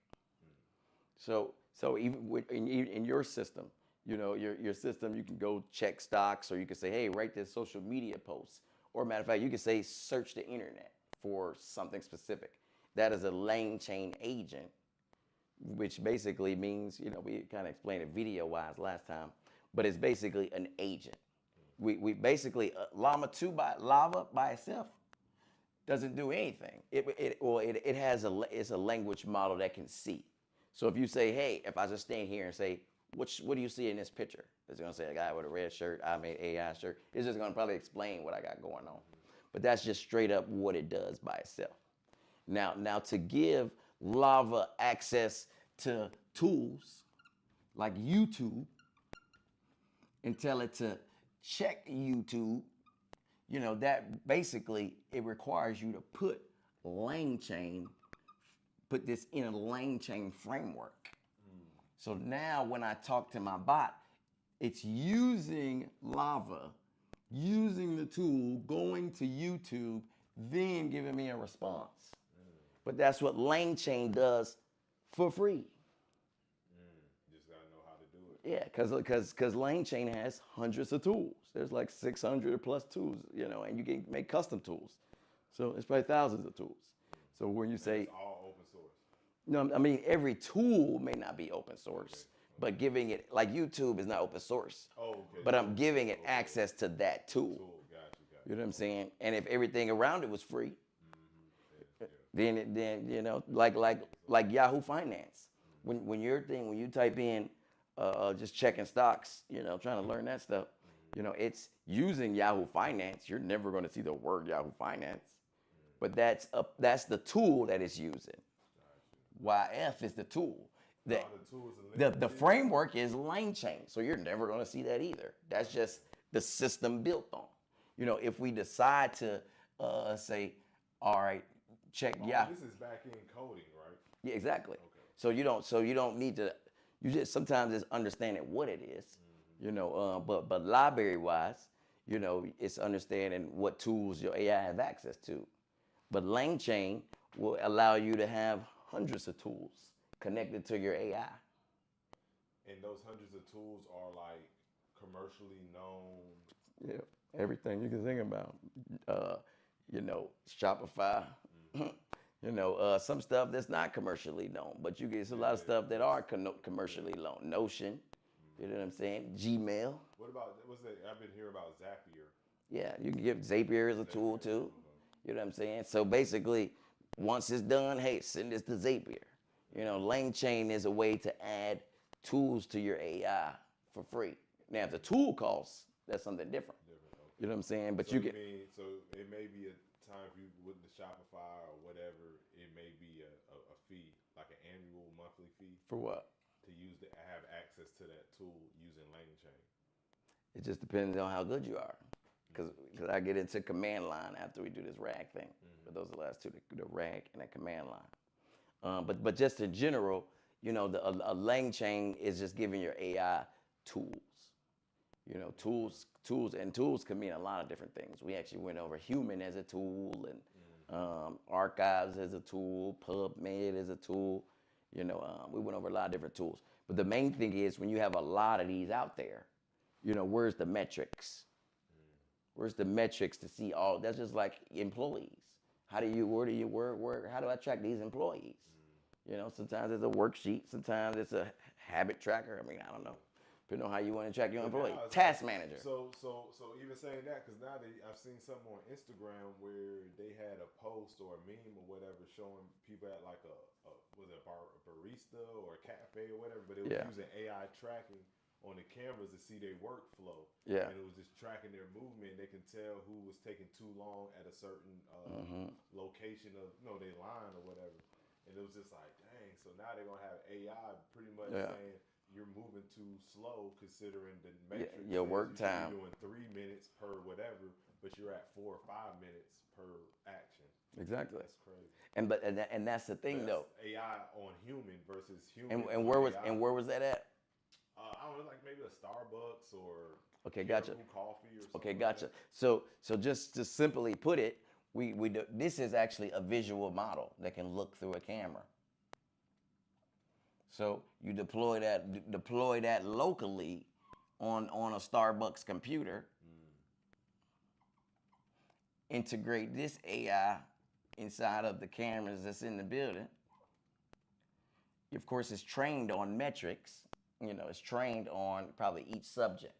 So even in your system, your system, you can go check stocks, or you can say, hey, write this social media post, or matter of fact, you can say search the internet for something specific. That is a lane chain agent, which basically means, we kind of explained it video-wise last time, but it's basically an agent. We basically, Lava by itself doesn't do anything. It's a language model that can see. So if you say, hey, if I just stand here and say, what do you see in this picture? It's gonna say a guy with a red shirt, I made AI shirt. It's just gonna probably explain what I got going on. But that's just straight up what it does by itself. Now to give Lava access to tools like YouTube and tell it to check YouTube, that basically it requires you to put this in a lane chain framework. So now when I talk to my bot, it's using Lava, using the tool, going to YouTube, then giving me a response. But that's what lane chain does for free. Just gotta know how to do it. Yeah, because lane chain has hundreds of tools. There's like 600 plus tools, and you can make custom tools. So it's probably thousands of tools. So when you say it's all open source. No, I mean every tool may not be open source, but giving it, like YouTube is not open source. Oh, okay. But I'm giving it access to that tool. Got you. You know what I'm saying? And if everything around it was free, then like Yahoo Finance. When you type in just checking stocks, trying to learn that stuff, it's using Yahoo Finance. You're never going to see the word Yahoo Finance, but that's the tool that it's using. YF is the tool. The framework is lane chain, so you're never going to see that either. That's just the system built on. If we decide to say, all right, check Yahoo. This is back end coding, right? Yeah, exactly. Okay. So you don't need to. You just sometimes it's understanding what it is, But library wise, it's understanding what tools your AI has access to. But lane chain will allow you to have hundreds of tools connected to your AI. And those hundreds of tools are like commercially known. Yeah, everything you can think about. Shopify. Some stuff that's not commercially known, but you get a lot of stuff that are commercially known. Notion, you know what I'm saying? Gmail. What about, I've been hearing about Zapier. Yeah, you can give Zapier as a tool too. You know what I'm saying? So basically, once it's done, hey, send this to Zapier. Lane chain is a way to add tools to your AI for free. Now, if the tool costs, that's something different. Okay. You know what I'm saying? But so it may be a time for you with the Shopify or whatever, it may be a fee, like an annual monthly fee. For what? To have access to that tool using lane chain. It just depends on how good you are. Because I get into command line after we do this RAG thing. But those are the last two, the RAG and the command line. But just in general, a lane chain is just giving your AI tools. Tools can mean a lot of different things. We actually went over human as a tool and archives as a tool, PubMed as a tool. We went over a lot of different tools. But the main thing is when you have a lot of these out there, where's the metrics? Where's the metrics to see all? That's just like employees. How do I track these employees? Sometimes it's a worksheet. Sometimes it's a habit tracker. I don't know. Depending on how you want to track your employee. Task manager. So even saying that, because now I've seen something on Instagram where they had a post or a meme or whatever showing people at like a barista or a cafe or whatever, but it was using AI tracking on the cameras to see their workflow. Yeah. And it was just tracking their movement. They can tell who was taking too long at a certain location of their line or whatever. And it was just like, dang. So now they're gonna have AI pretty much saying you're moving too slow considering the matrix. Your work time. You're doing 3 minutes per whatever, but you're at 4 or 5 minutes per action. Exactly. That's crazy. And that's the thing though. AI on human versus human. And where was that at? I don't know, like maybe a Starbucks or gotcha. Coffee or something. Okay, gotcha. So just to simply put it, this is actually a visual model that can look through a camera. So you deploy that locally on a Starbucks computer. Integrate this AI inside of the cameras that's in the building. Of course, it's trained on metrics. It's trained on probably each subject.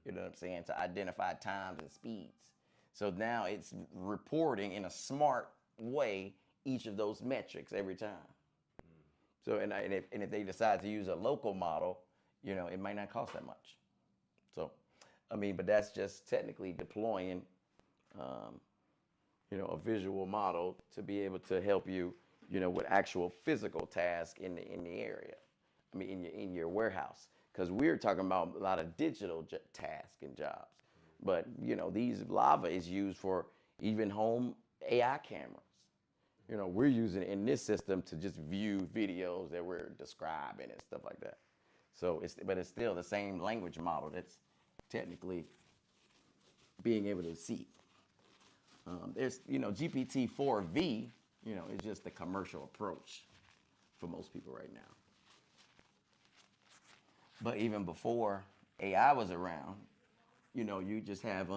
You know what I'm saying? To identify times and speeds. So now it's reporting in a smart way each of those metrics every time. So and if they decide to use a local model, it might not cost that much. So, but that's just technically deploying, a visual model to be able to help you, with actual physical tasks in the area. In your warehouse, because we're talking about a lot of digital tasks and jobs. But these Lava is used for even home AI cameras. We're using it in this system to just view videos that we're describing and stuff like that. So but it's still the same language model that's technically being able to see. There's GPT-4V, is just the commercial approach for most people right now. But even before AI was around, you just have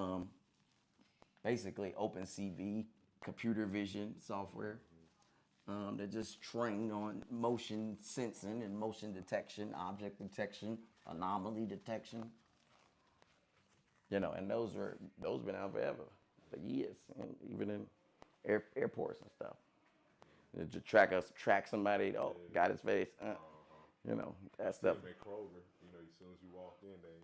basically OpenCV, computer vision software that just trained on motion sensing and motion detection, object detection, anomaly detection. And those been out forever, for years, and even in airports and stuff. To track somebody, got his face, that stuff. Kroger, as soon as you walked in, they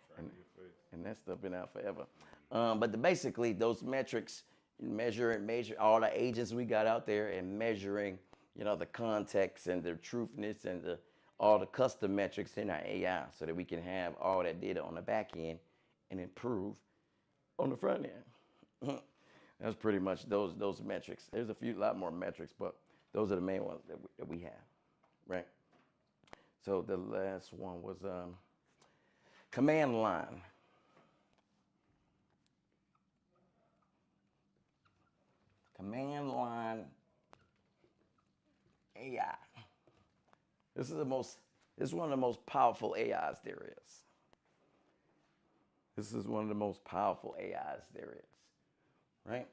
track your face. And that stuff been out forever. But basically, those metrics measure all the agents we got out there and measuring, the context and the truthness and all the custom metrics in our AI so that we can have all that data on the back end and improve on the front end. That's pretty much those metrics. There's a lot more metrics, but those are the main ones that we have, right? So the last one was command line. Command line AI. This is one of the most powerful AIs there is. This is one of the most powerful AIs there is, right?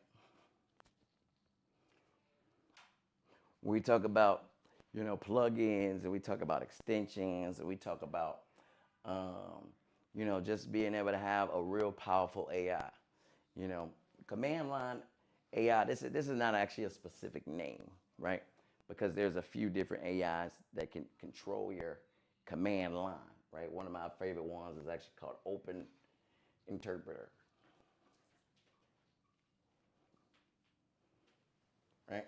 We talk about, plugins, and we talk about extensions, and we talk about, just being able to have a real powerful AI. Command line AI, this is not actually a specific name, right? Because there's a few different AIs that can control your command line, right? One of my favorite ones is actually called Open Interpreter, right?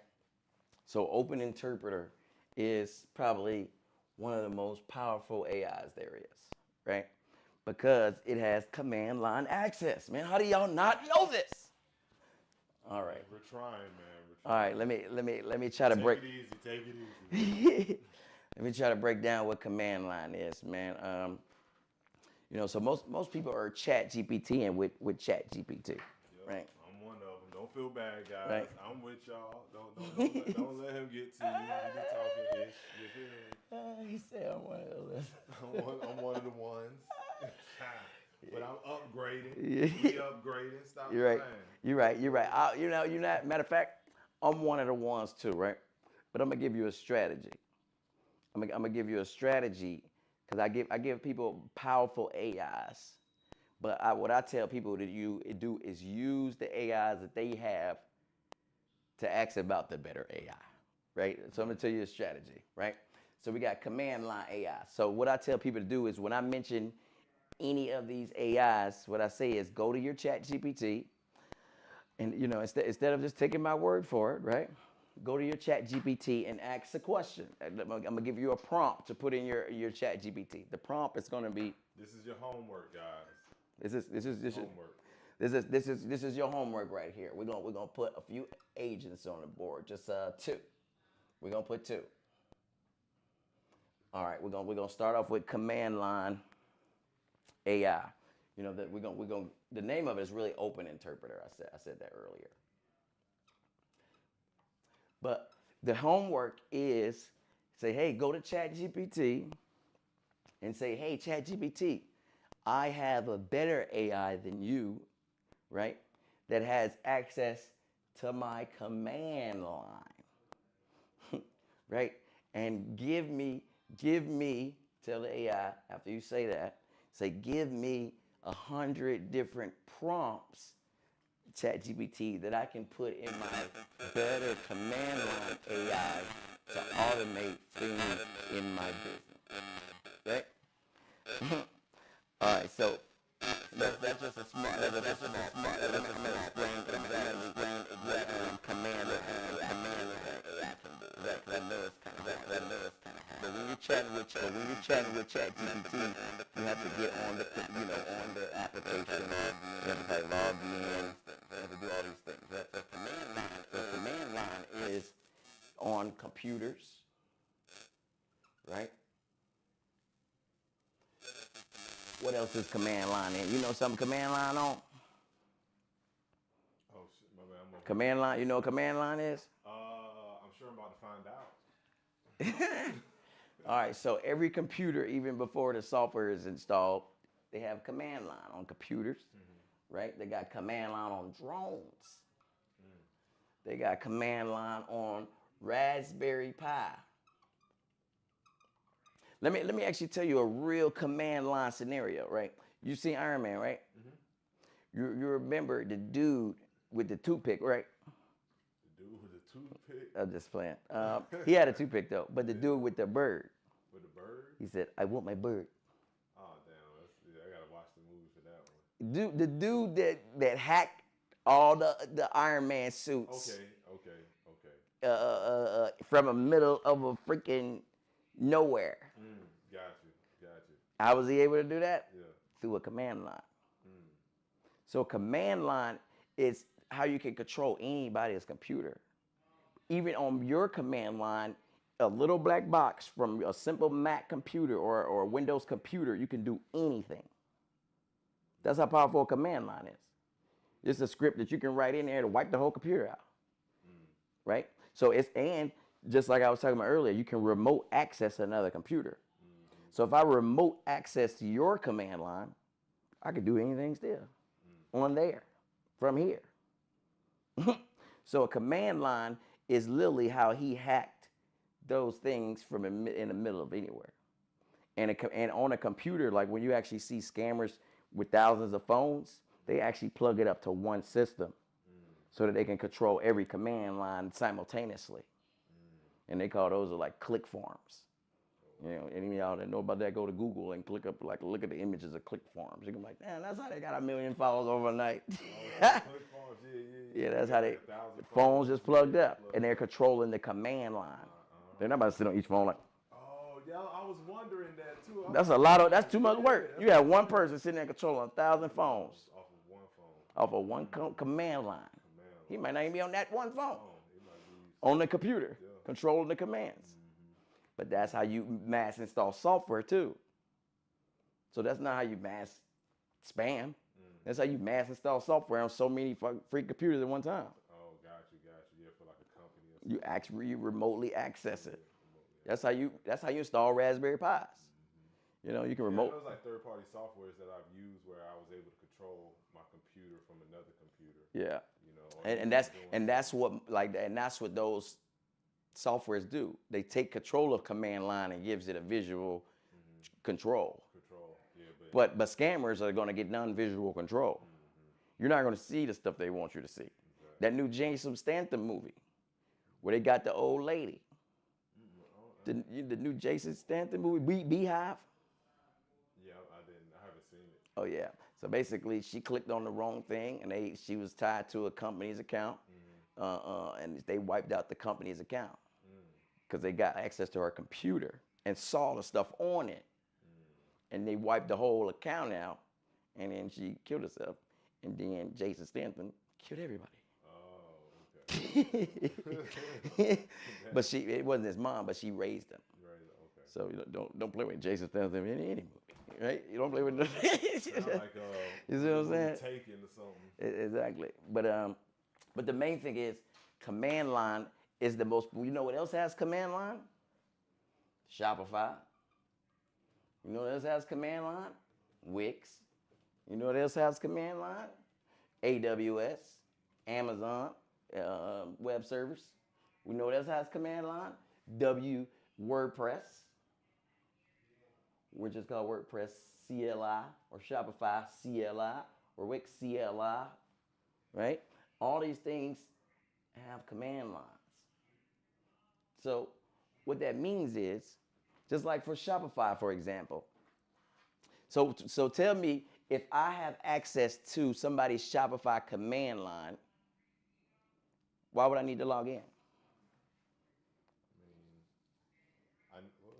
So Open Interpreter is probably one of the most powerful AIs there is, right? Because it has command line access. Man, how do y'all not know this? All right. We're trying, man. All right, let me try to break. Take it easy. Let me try to break down what command line is, man. So most people are ChatGPT and with ChatGPT, yep, right? I'm one of them. Don't feel bad, guys. Right. I'm with y'all. Don't let him get to you. You be talking ish. He said I'm one of those. I'm one of the ones. But I'm upgrading. Yeah. We upgrading. Stop You're right. playing. You're right. You're not. Matter of fact, I'm one of the ones too, right? But I'm gonna give you a strategy. I'm gonna give you a strategy because I give people powerful AIs. But what I tell people to do is use the AIs that they have to ask about the better AI, right? So I'm gonna tell you a strategy, right? So we got command line AI. So what I tell people to do is when I mention any of these AIs, what I say is go to your ChatGPT, and instead of just taking my word for it, right? Go to your ChatGPT and ask a question. I'm gonna give you a prompt to put in your ChatGPT. The prompt is gonna be. This is your homework, guys. This is homework. This is your homework right here. We're gonna put a few agents on the board, just 2. We're gonna put 2. All right, we're gonna start off with command line AI. That we're gonna the name of it is really Open Interpreter. I said that earlier. But the homework is say, hey, go to ChatGPT and say, hey, ChatGPT, I have a better AI than you, right? That has access to my command line, right? And give me, tell the AI after you say that, say, give me 100 different prompts, ChatGPT, that I can put in my better command line AI to automate things in my business, right? All right, so that's just a smart, let me explain exactly command AI can do. Because I know it's kind of, but when you're chatting with ChatGPT, you have to get on the, on the application, you have to log in, you have to do all these things. That's a command line. So command line is on computers, right? What else is command line in? You know something command line on? Oh shit, my bad. I'm Command line, you know what command line is? I'm sure I'm about to find out. All right, so every computer, even before the software is installed, they have command line on computers, right? They got command line on drones. They got command line on Raspberry Pi. Let me actually tell you a real command line scenario, right? You see Iron Man, right? You remember the dude with the toothpick, right? The dude with the toothpick? I'm just playing. He had a toothpick though, but the dude with the bird. With the bird? He said, "I want my bird." Oh damn, I gotta watch the movie for that one. The dude that hacked all the Iron Man suits. Okay. From the middle of a freaking nowhere. Got you. How was he able to do that? Yeah. Through a command line. So command line is how you can control anybody's computer. Even on your command line, a little black box from a simple Mac computer or a Windows computer, you can do anything. That's how powerful a command line is. It's a script that you can write in there to wipe the whole computer out, right? So and just like I was talking about earlier, you can remote access another computer. So if I remote access to your command line, I could do anything still on there from here. So a command line is literally how he hacked those things from in the middle of anywhere. And on a computer, like when you actually see scammers with thousands of phones, they actually plug it up to one system so that they can control every command line simultaneously. And they call those like click farms. You know, any of y'all that know about that, go to Google and look at the images of click farms. You're gonna be like, damn, that's how they got 1 million followers overnight. Yeah, that's how the phones just plugged up, and they're controlling the command line. They're not about to sit on each phone like. Oh yeah, I was wondering that too. That's too much work. You have one person sitting there controlling 1,000 phones Off of one phone. off of one command line. He might not even be on that one phone. On the computer, controlling the commands. But that's how you mass install software too. So that's not how you mass spam. That's how you mass install software on so many free computers at one time. Oh, got you. Yeah, for like a company or something. You remotely access it. That's how you install Raspberry Pis. You know, you can remote. Those like third-party softwares that I've used where I was able to control my computer from another computer. Yeah. You know, that's what those softwares do. They take control of command line and gives it a visual control. Yeah, but scammers are going to get non-visual control. You're not going to see the stuff they want you to see. Exactly. That new Jason Statham movie, where they got the old lady. The new Jason Statham movie, Beehive. Yeah, I haven't seen it. Oh yeah. So basically, she clicked on the wrong thing, and she was tied to a company's account, and they wiped out the company's account because they got access to her computer and saw the stuff on it, and they wiped the whole account out, and then she killed herself, and then Jason Statham killed everybody. Oh, okay. But it wasn't his mom, but she raised him. Right. Okay. So don't play with Jason Statham in any movie, right? You don't play with. You see what I'm saying? Taken or something. Exactly. But the main thing is, command line is the most. You know what else has command line? Shopify. You know what else has command line? Wix. You know what else has command line? AWS, Amazon. web servers. We know that's how it's command line. W WordPress, which is called WordPress CLI or Shopify CLI or Wix CLI, right? All these things have command lines. So what that means is, just like for Shopify, for example. So tell me, if I have access to somebody's Shopify command line, why would I need to log in?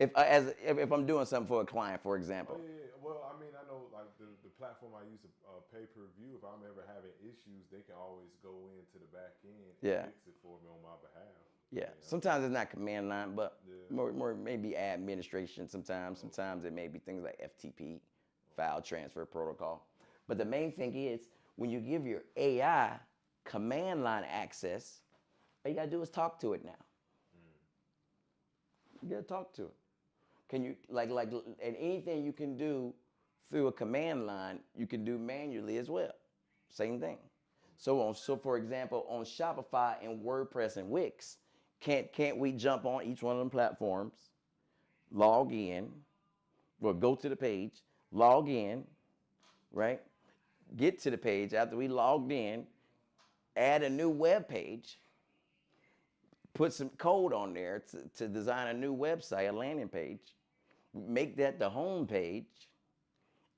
If I'm doing something for a client, for example. Oh, yeah. Well, I mean, I know like the platform I use to pay per view. If I'm ever having issues, they can always go into the back end and fix it for me on my behalf. Yeah. Sometimes it's not command line, but more maybe administration. Sometimes it may be things like FTP, file transfer protocol. But the main thing is, when you give your AI command line access, all you gotta do is talk to it now. You gotta talk to it. Can you and anything you can do through a command line, you can do manually as well. Same thing. So for example, on Shopify and WordPress and Wix, can't we jump on each one of them platforms, log in, or go to the page, log in, right? Get to the page after we logged in, add a new web page, put some code on there to design a new website, a landing page, make that the home page,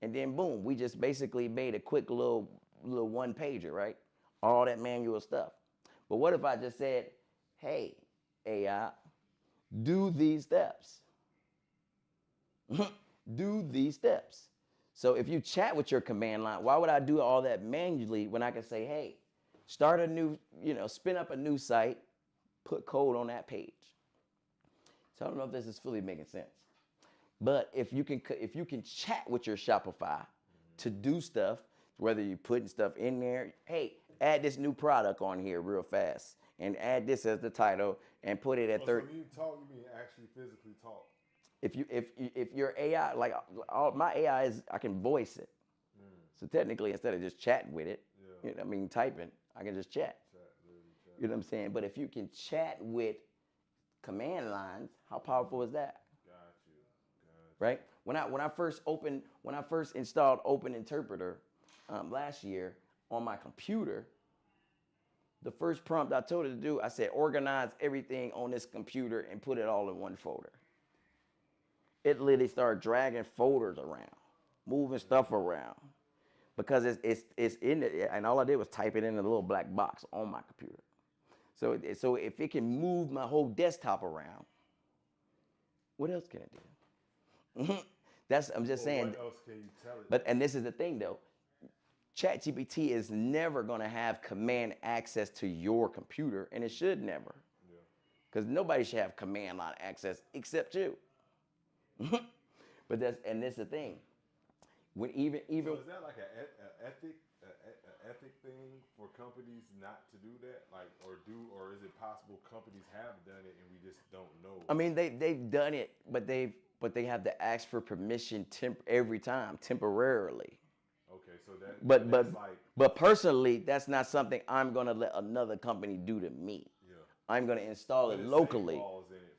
and then boom, we just basically made a quick little one pager, right? All that manual stuff. But what if I just said, hey, AI, do these steps. Do these steps. So if you chat with your command line, why would I do all that manually when I can say, hey, start a new, spin up a new site, put code on that page. So I don't know if this is fully making sense. But if you can chat with your Shopify to do stuff, whether you're putting stuff in there, hey, add this new product on here real fast, and add this as the title, and put it at 30. So when you talk, you mean actually physically talk? If your AI, like all my AI is, I can voice it. So technically, instead of just chatting with it, typing, I can just chat. You know what I'm saying? But if you can chat with command lines, how powerful is that? Right? When I first installed Open Interpreter last year on my computer, the first prompt I told it to do, I said, organize everything on this computer and put it all in one folder. It literally started dragging folders around, moving stuff around, because it's in it, and all I did was type it in a little black box on my computer. So if it can move my whole desktop around, what else can it do? I'm just saying. What else can you tell it? And this is the thing though, ChatGPT is never gonna have command access to your computer, and it should never. Because nobody should have command line access except you. But this is the thing. When even so is that like an ethic thing for companies not to do that, or is it possible companies have done it and we just don't know? I mean, they've done it, but they have to ask for permission every time temporarily. Okay, so that but personally, that's not something I'm gonna let another company do to me. Yeah. I'm gonna install it locally. Laws in it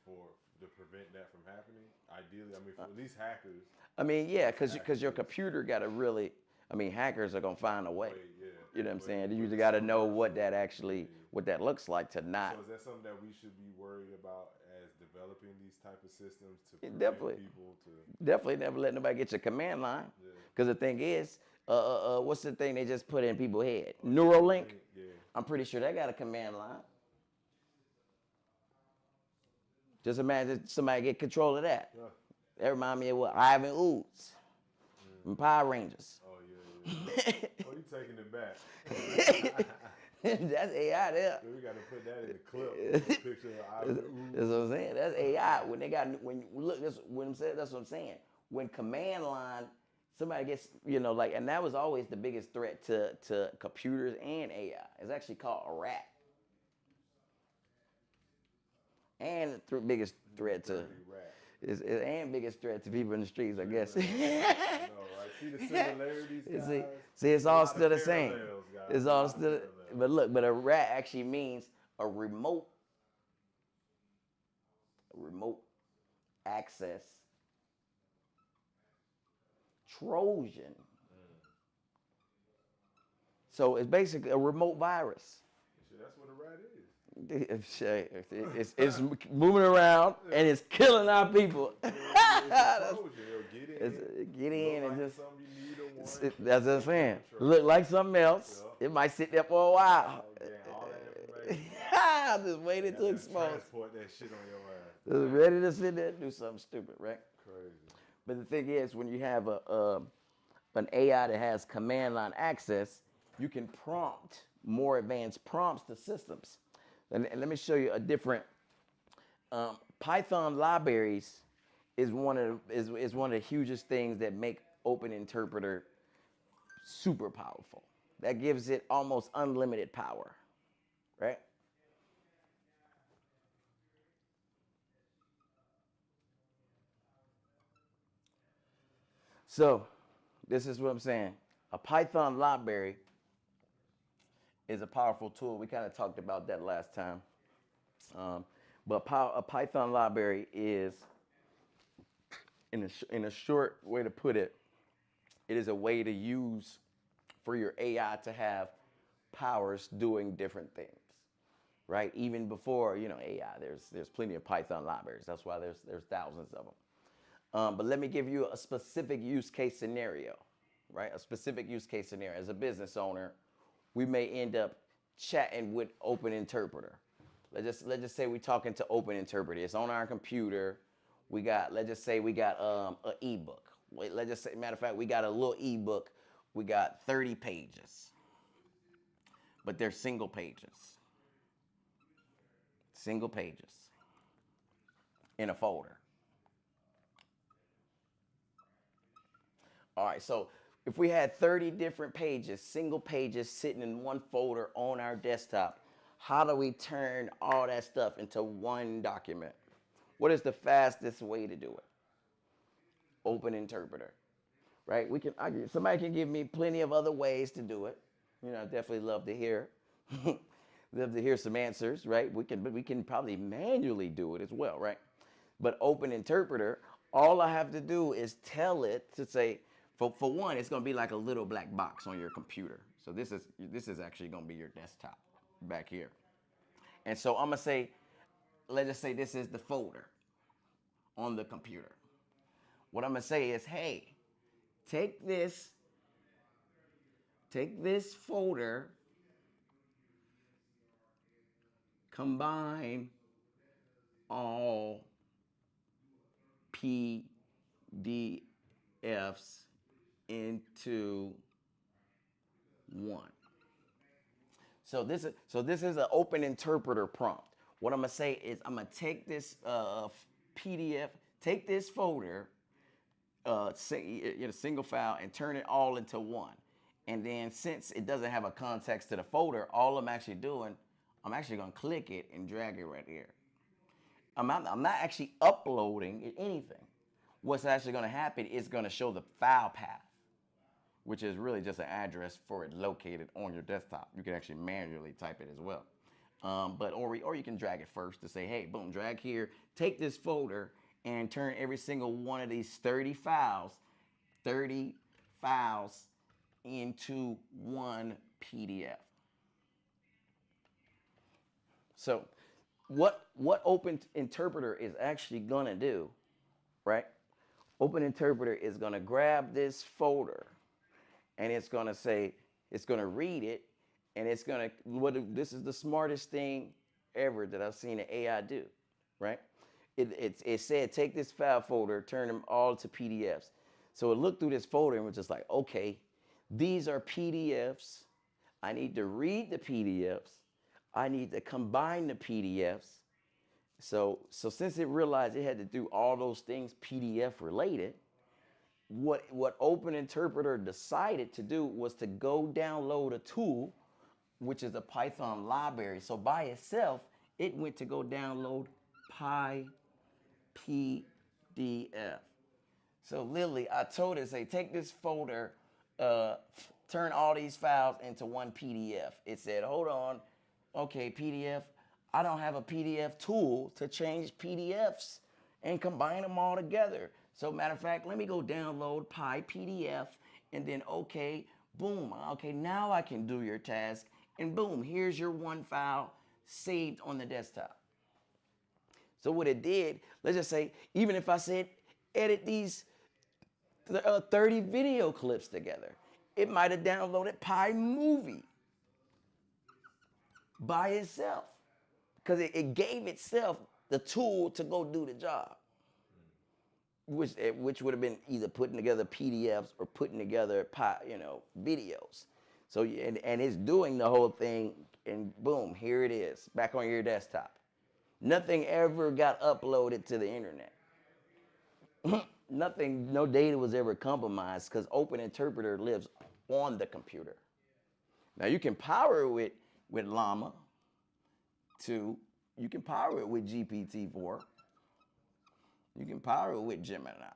to prevent that from happening. Ideally, I mean, for at least hackers. I mean, yeah, because your computer got to really. I mean, hackers are gonna find a way. You know what I'm saying? You got to know what that looks like to not. So is that something that we should be worried about as developing these type of systems to prevent people to? Definitely never let nobody get your command line. Because the thing is, what's the thing they just put in people's head? Neuralink. Yeah. I'm pretty sure they got a command line. Just imagine somebody get control of that. Yeah. That remind me of what? Ivan Ooze from Power Rangers. Oh, yeah. Oh, you taking it back. That's AI there. So we got to put that in the clip. A picture of Ivan Ooze. That's what I'm saying. That's AI. That's what I'm saying. When command line, somebody gets, and that was always the biggest threat to computers and AI. It's actually called a rat. And the biggest threat to biggest threat to people in the streets, I guess. I know, right? See the similarities, guys? See, it's all still the same. It's all still. But look, but a rat actually means a remote access Trojan. So it's basically a remote virus. Shit, that's what a rat is. It's moving around and it's killing our people. It's a Trojan. Get in and like just. something you need or want. That's what I'm saying. Look like something else. Yep. It might sit there for a while. All that information. Just waiting to expose. Transport that shit on your ass. Just ready to sit there and do something stupid, right? Crazy. But the thing is, when you have an AI that has command line access, you can prompt more advanced prompts to systems. And let me show you a different Python libraries is one of the hugest things that make Open Interpreter super powerful. That gives it almost unlimited power, right? So this is what I'm saying. A Python library is a powerful tool. We kind of talked about that last time. But a Python library is, in a short way to put it, it is a way to use for your AI to have powers doing different things, right? Even before AI, there's plenty of Python libraries. That's why there's thousands of them. But let me give you a specific use case scenario, right? A specific use case scenario. As a business owner, we may end up chatting with Open Interpreter. Let's just say we're talking to Open Interpreter. It's on our computer. Let's just say we got an ebook. Let's just say, matter of fact, we got a little ebook. We got 30 pages, but they're single pages in a folder. All right, so if we had 30 different pages, single pages sitting in one folder on our desktop, how do we turn all that stuff into one document? What is the fastest way to do it? Open Interpreter, right? Somebody can give me plenty of other ways to do it. I definitely love to hear some answers, right? We can probably manually do it as well, right? But Open Interpreter, all I have to do is tell it to say, for one, it's going to be like a little black box on your computer. So this is actually going to be your desktop back here. And so I'm going to say, let's just say this is the folder on the computer. What I'm going to say is, hey, take this folder, combine all PDFs into one. So this is an Open Interpreter prompt. What I'm gonna say is I'm gonna take this PDF, take this folder, single file, and turn it all into one. And then since it doesn't have a context to the folder, all I'm actually doing, I'm actually gonna click it and drag it right here. I'm not actually uploading anything. What's actually gonna happen is gonna show the file path, which is really just an address for it located on your desktop. You can actually manually type it as well. Or you can drag it first to say, hey, boom, drag here, take this folder and turn every single one of these 30 files into one PDF. So what Open Interpreter is actually gonna do, right? Open Interpreter is gonna grab this folder and it's gonna say, it's gonna read it, and it's gonna, this is the smartest thing ever that I've seen an AI do, right? It said, take this file folder, turn them all to PDFs. So it looked through this folder and was just like, okay, these are PDFs. I need to read the PDFs. I need to combine the PDFs. So since it realized it had to do all those things PDF related, what Open Interpreter decided to do was to go download a tool, which is a Python library. So by itself, it went to go download PyPDF. So literally, I told it, say, take this folder, turn all these files into one PDF. It said, hold on, okay, PDF, I don't have a PDF tool to change PDFs and combine them all together. So matter of fact, let me go download PDF and then okay, boom, okay, now I can do your task and boom, here's your one file saved on the desktop. So what it did, let's just say, even if I said edit these 30 video clips together, it might have downloaded Movie by itself because it gave itself the tool to go do the job, which would have been either putting together PDFs or putting together videos. So and it's doing the whole thing, and boom, here it is back on your desktop. Nothing ever got uploaded to the internet. Nothing, no data was ever compromised because Open Interpreter lives on the computer. Now you can power it with Llama 2. You can power it with GPT-4. You can power it with Gemini.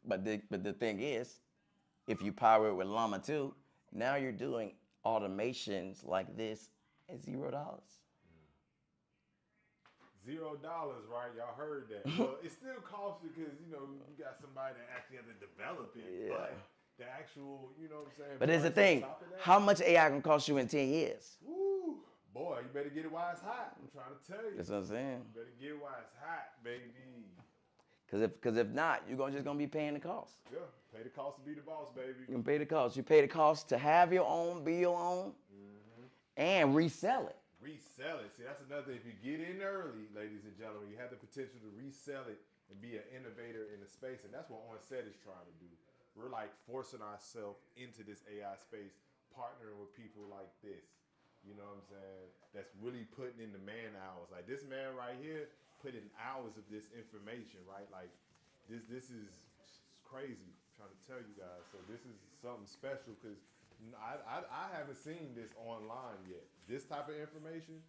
But the thing is, if you power it with Llama 2, now you're doing automations like this at $0. $0, right? Y'all heard that. Well, it still costs you because, you got somebody that actually has to develop it. Yeah. But the actual, you know what I'm saying? But here's the thing. How much AI can cost you in 10 years? Woo. Boy, you better get it while it's hot. I'm trying to tell you. That's what I'm saying. You better get it while it's hot, baby. Because if not, you're just going to be paying the cost. Yeah. Pay the cost to be the boss, baby. You can pay the cost. You pay the cost to have your own, be your own, and resell it. Resell it. See, that's another thing. If you get in early, ladies and gentlemen, you have the potential to resell it and be an innovator in the space. And that's what OnSet is trying to do. We're like forcing ourselves into this AI space, partnering with people like this. You know what I'm saying? That's really putting in the man hours. Like this man right here put in hours of this information, right? Like this is crazy. I'm trying to tell you guys. So this is something special because I haven't seen this online yet. This type of information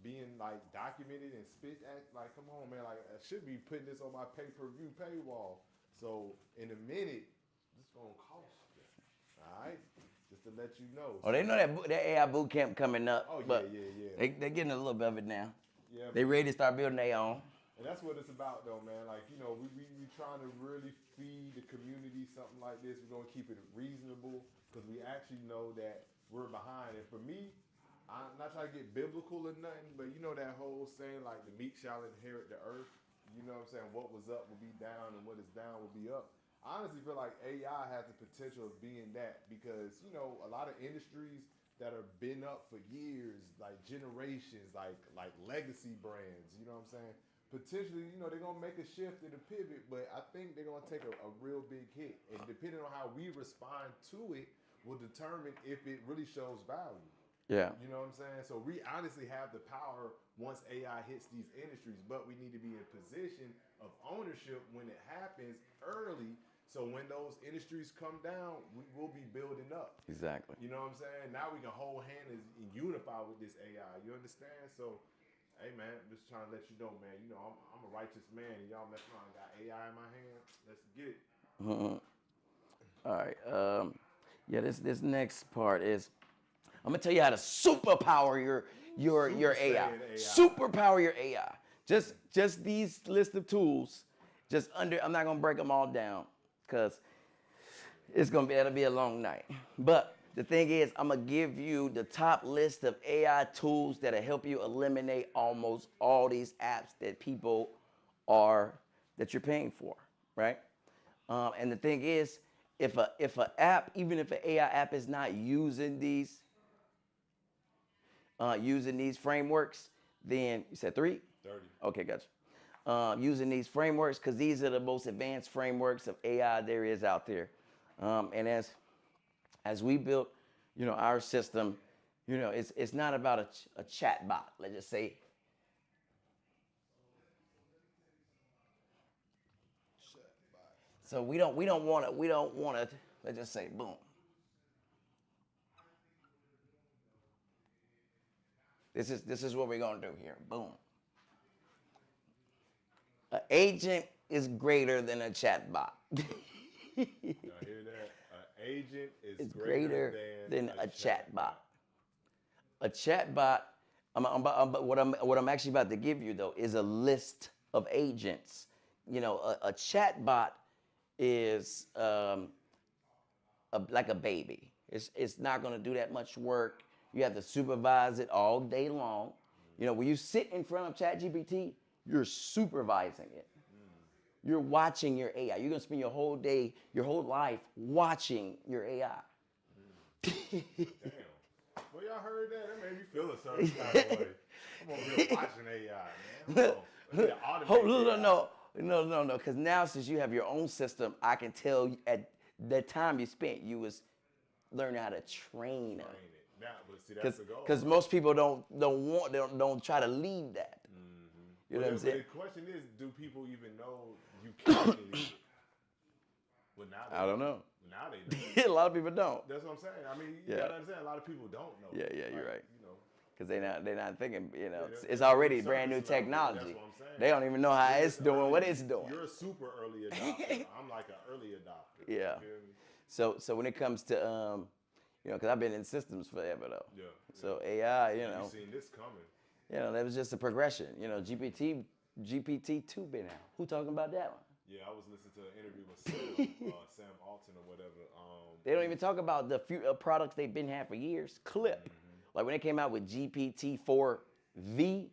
being like documented and spit at, like, come on, man, like I should be putting this on my pay-per-view paywall. So in a minute, this is gonna cost you. All right, just to let you know. Oh, they know that AI boot camp coming up. Oh but yeah. They're getting a little bit of it now. Yeah. They ready to start building their own. And that's what it's about, though, man. Like, we trying to really feed the community something like this. We're gonna keep it reasonable because we actually know that we're behind. And for me, I'm not trying to get biblical or nothing, but you know that whole saying, like, the meek shall inherit the earth. You know what I'm saying? What was up will be down, and what is down will be up. I honestly feel like AI has the potential of being that because, a lot of industries that have been up for years, like generations, like legacy brands, you know what I'm saying? Potentially, they're going to make a shift and a pivot, but I think they're going to take a real big hit. And depending on how we respond to it will determine if it really shows value. Yeah. You know what I'm saying? So we honestly have the power once AI hits these industries, but we need to be in position of ownership when it happens early. So when those industries come down, we will be building up. Exactly. You know what I'm saying? Now we can hold hands and unify with this AI. You understand? So, hey, man, I'm just trying to let you know, man. I'm a righteous man, and y'all messing around. Got AI in my hand. Let's get it. All right. This next part is I'm gonna tell you how to superpower your AI. Superpower your AI. Just these list of tools. I'm not gonna break them all down because that'll be a long night. But the thing is, I'm gonna give you the top list of AI tools that'll help you eliminate almost all these apps that that you're paying for, right? And the thing is, if an app, even if an AI app is not using these frameworks, then you said 30? 30. Okay, gotcha. Using these frameworks because these are the most advanced frameworks of AI there is out there. And as we built, our system, it's not about a chat bot. Let's just say. So we don't want to. Let's just say, boom. This is what we're gonna do here. Boom. An agent is greater than a chat bot. Y'all hear that? agent is It's greater than a chat chatbot. A chatbot, what I'm actually about to give you though is a list of agents. You know, a chatbot is like a baby. It's not going to do that much work. You have to supervise it all day long. You know, when you sit in front of ChatGPT, you're supervising it. You're watching your AI. You're going to spend your whole day, your whole life watching your AI. Damn. Well, y'all heard that? That made me feel a certain kind of way. I'm over here watching AI, man. Hold on. No. Because now, since you have your own system, I can tell at the time you spent, you was learning how to train them. Now, but see, that's the goal. Because most people don't try to leave that. You know what I'm saying? The question is, do people even know you can leave it? Well, now I don't know. Now they A know. lot of people don't. That's what I'm saying. I mean, you gotta understand. A lot of people don't know. Yeah, you're right. You know, because they're not thinking. You know, it's already brand new technology. That's what I'm saying. They don't even know how it's doing what it's doing. You're a super early adopter. I'm like an early adopter. Yeah. So when it comes to you know, because I've been in systems forever though. Yeah. So AI, you know. You've seen this coming. You know, that was just a progression. You know, GPT-2 been out. Who talking about that one? Yeah, I was listening to an interview with Sam Alton or whatever. They don't even talk about the few products they've been had for years. Clip, like when they came out with GPT-4V,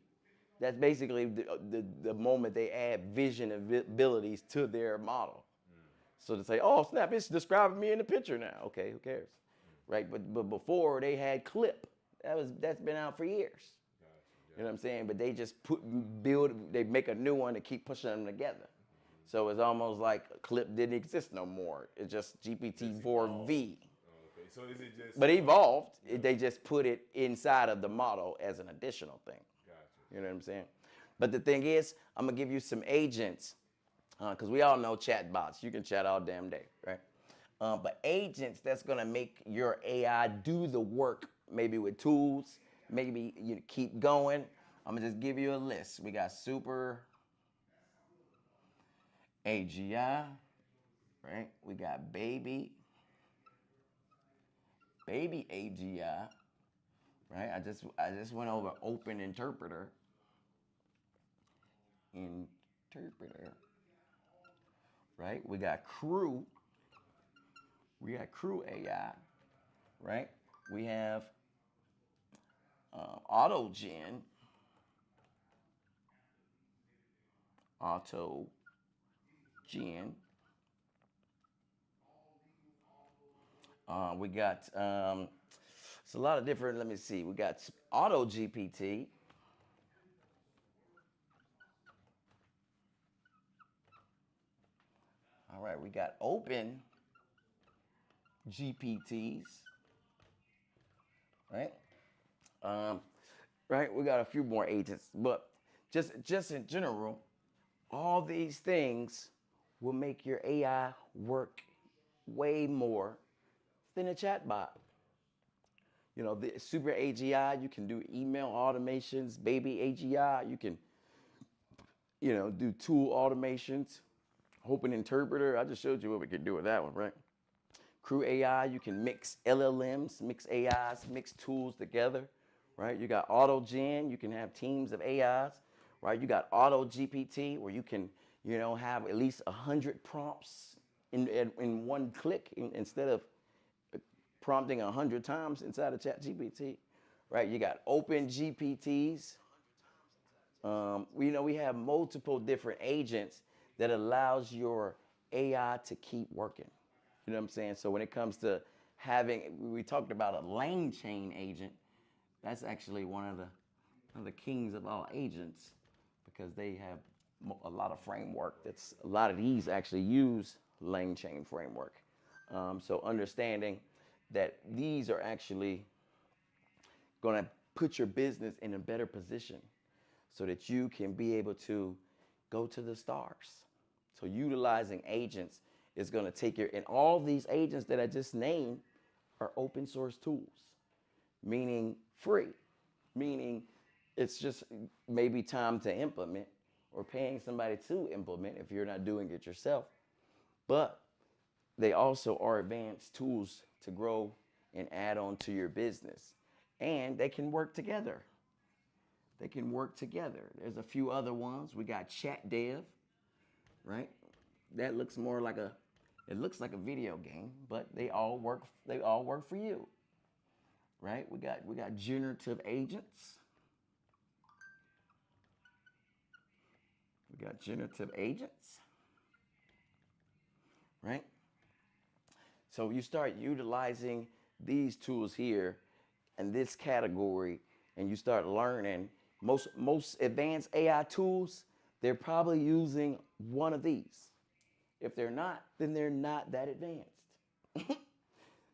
that's basically the moment they add vision abilities to their model. So to say, oh snap, it's describing me in the picture now. Okay, who cares, right? But before they had Clip, that's been out for years. You know what I'm saying? But they just they make a new one to keep pushing them together. So it's almost like Clip didn't exist no more. It's just GPT-4V. Okay, so is it just? But evolved. They just put it inside of the model as an additional thing. Gotcha. You know what I'm saying? But the thing is, I'm gonna give you some agents, because we all know chat bots. You can chat all damn day, right? But agents that's gonna make your AI do the work, maybe with tools. Maybe you keep going. I'm gonna just give you a list. We got Super AGI, right? We got Baby AGI, right? I just went over Open Interpreter, right? We got Crew AI, right? We have AutoGen. We got it's a lot of different. Let me see. We got Auto GPT. All right, we got Open GPTs. Right. Right. We got a few more agents, but just in general, all these things will make your AI work way more than a chatbot. You know, the Super AGI, you can do email automations. Baby AGI, you can, you know, do tool automations. Open Interpreter, I just showed you what we could do with that one, right? Crew AI, you can mix LLMs, mix AIs, mix tools together, right? You got AutoGen, you can have teams of AIs, right? You got Auto GPT, where you can, you know, have at least 100 prompts in one click instead of prompting 100 times inside of ChatGPT, right? You got Open GPTs. We have multiple different agents that allows your AI to keep working. You know what I'm saying? So when it comes to we talked about a lane chain agent. That's actually one of the kings of all agents, because they have a lot of framework. A lot of these actually use lane chain framework. So understanding that these are actually going to put your business in a better position so that you can be able to go to the stars. So utilizing agents is going to take and all these agents that I just named are open source tools, meaning free, meaning it's just maybe time to implement or paying somebody to implement if you're not doing it yourself. But they also are advanced tools to grow and add on to your business. And they can work together. They can work together. There's a few other ones. We got Chat Dev, right? That looks more like it looks like a video game, but they all work for you. Right? We got generative agents. We got generative agents. Right? So you start utilizing these tools here in this category, and you start learning. Most advanced AI tools, they're probably using one of these. If they're not, then they're not that advanced.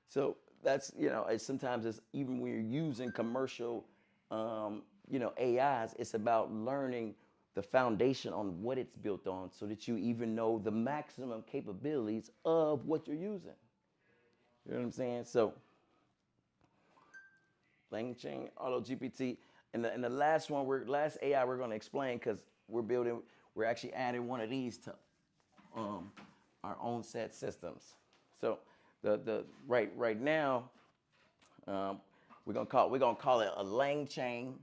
So that's, sometimes it's even when you're using commercial, AIs, it's about learning the foundation on what it's built on so that you even know the maximum capabilities of what you're using. You know what I'm saying? So, LangChain, Auto GPT, and the last one, last AI we're going to explain because we're actually adding one of these to our OnSet systems. So the right now, we're gonna call it a LangChain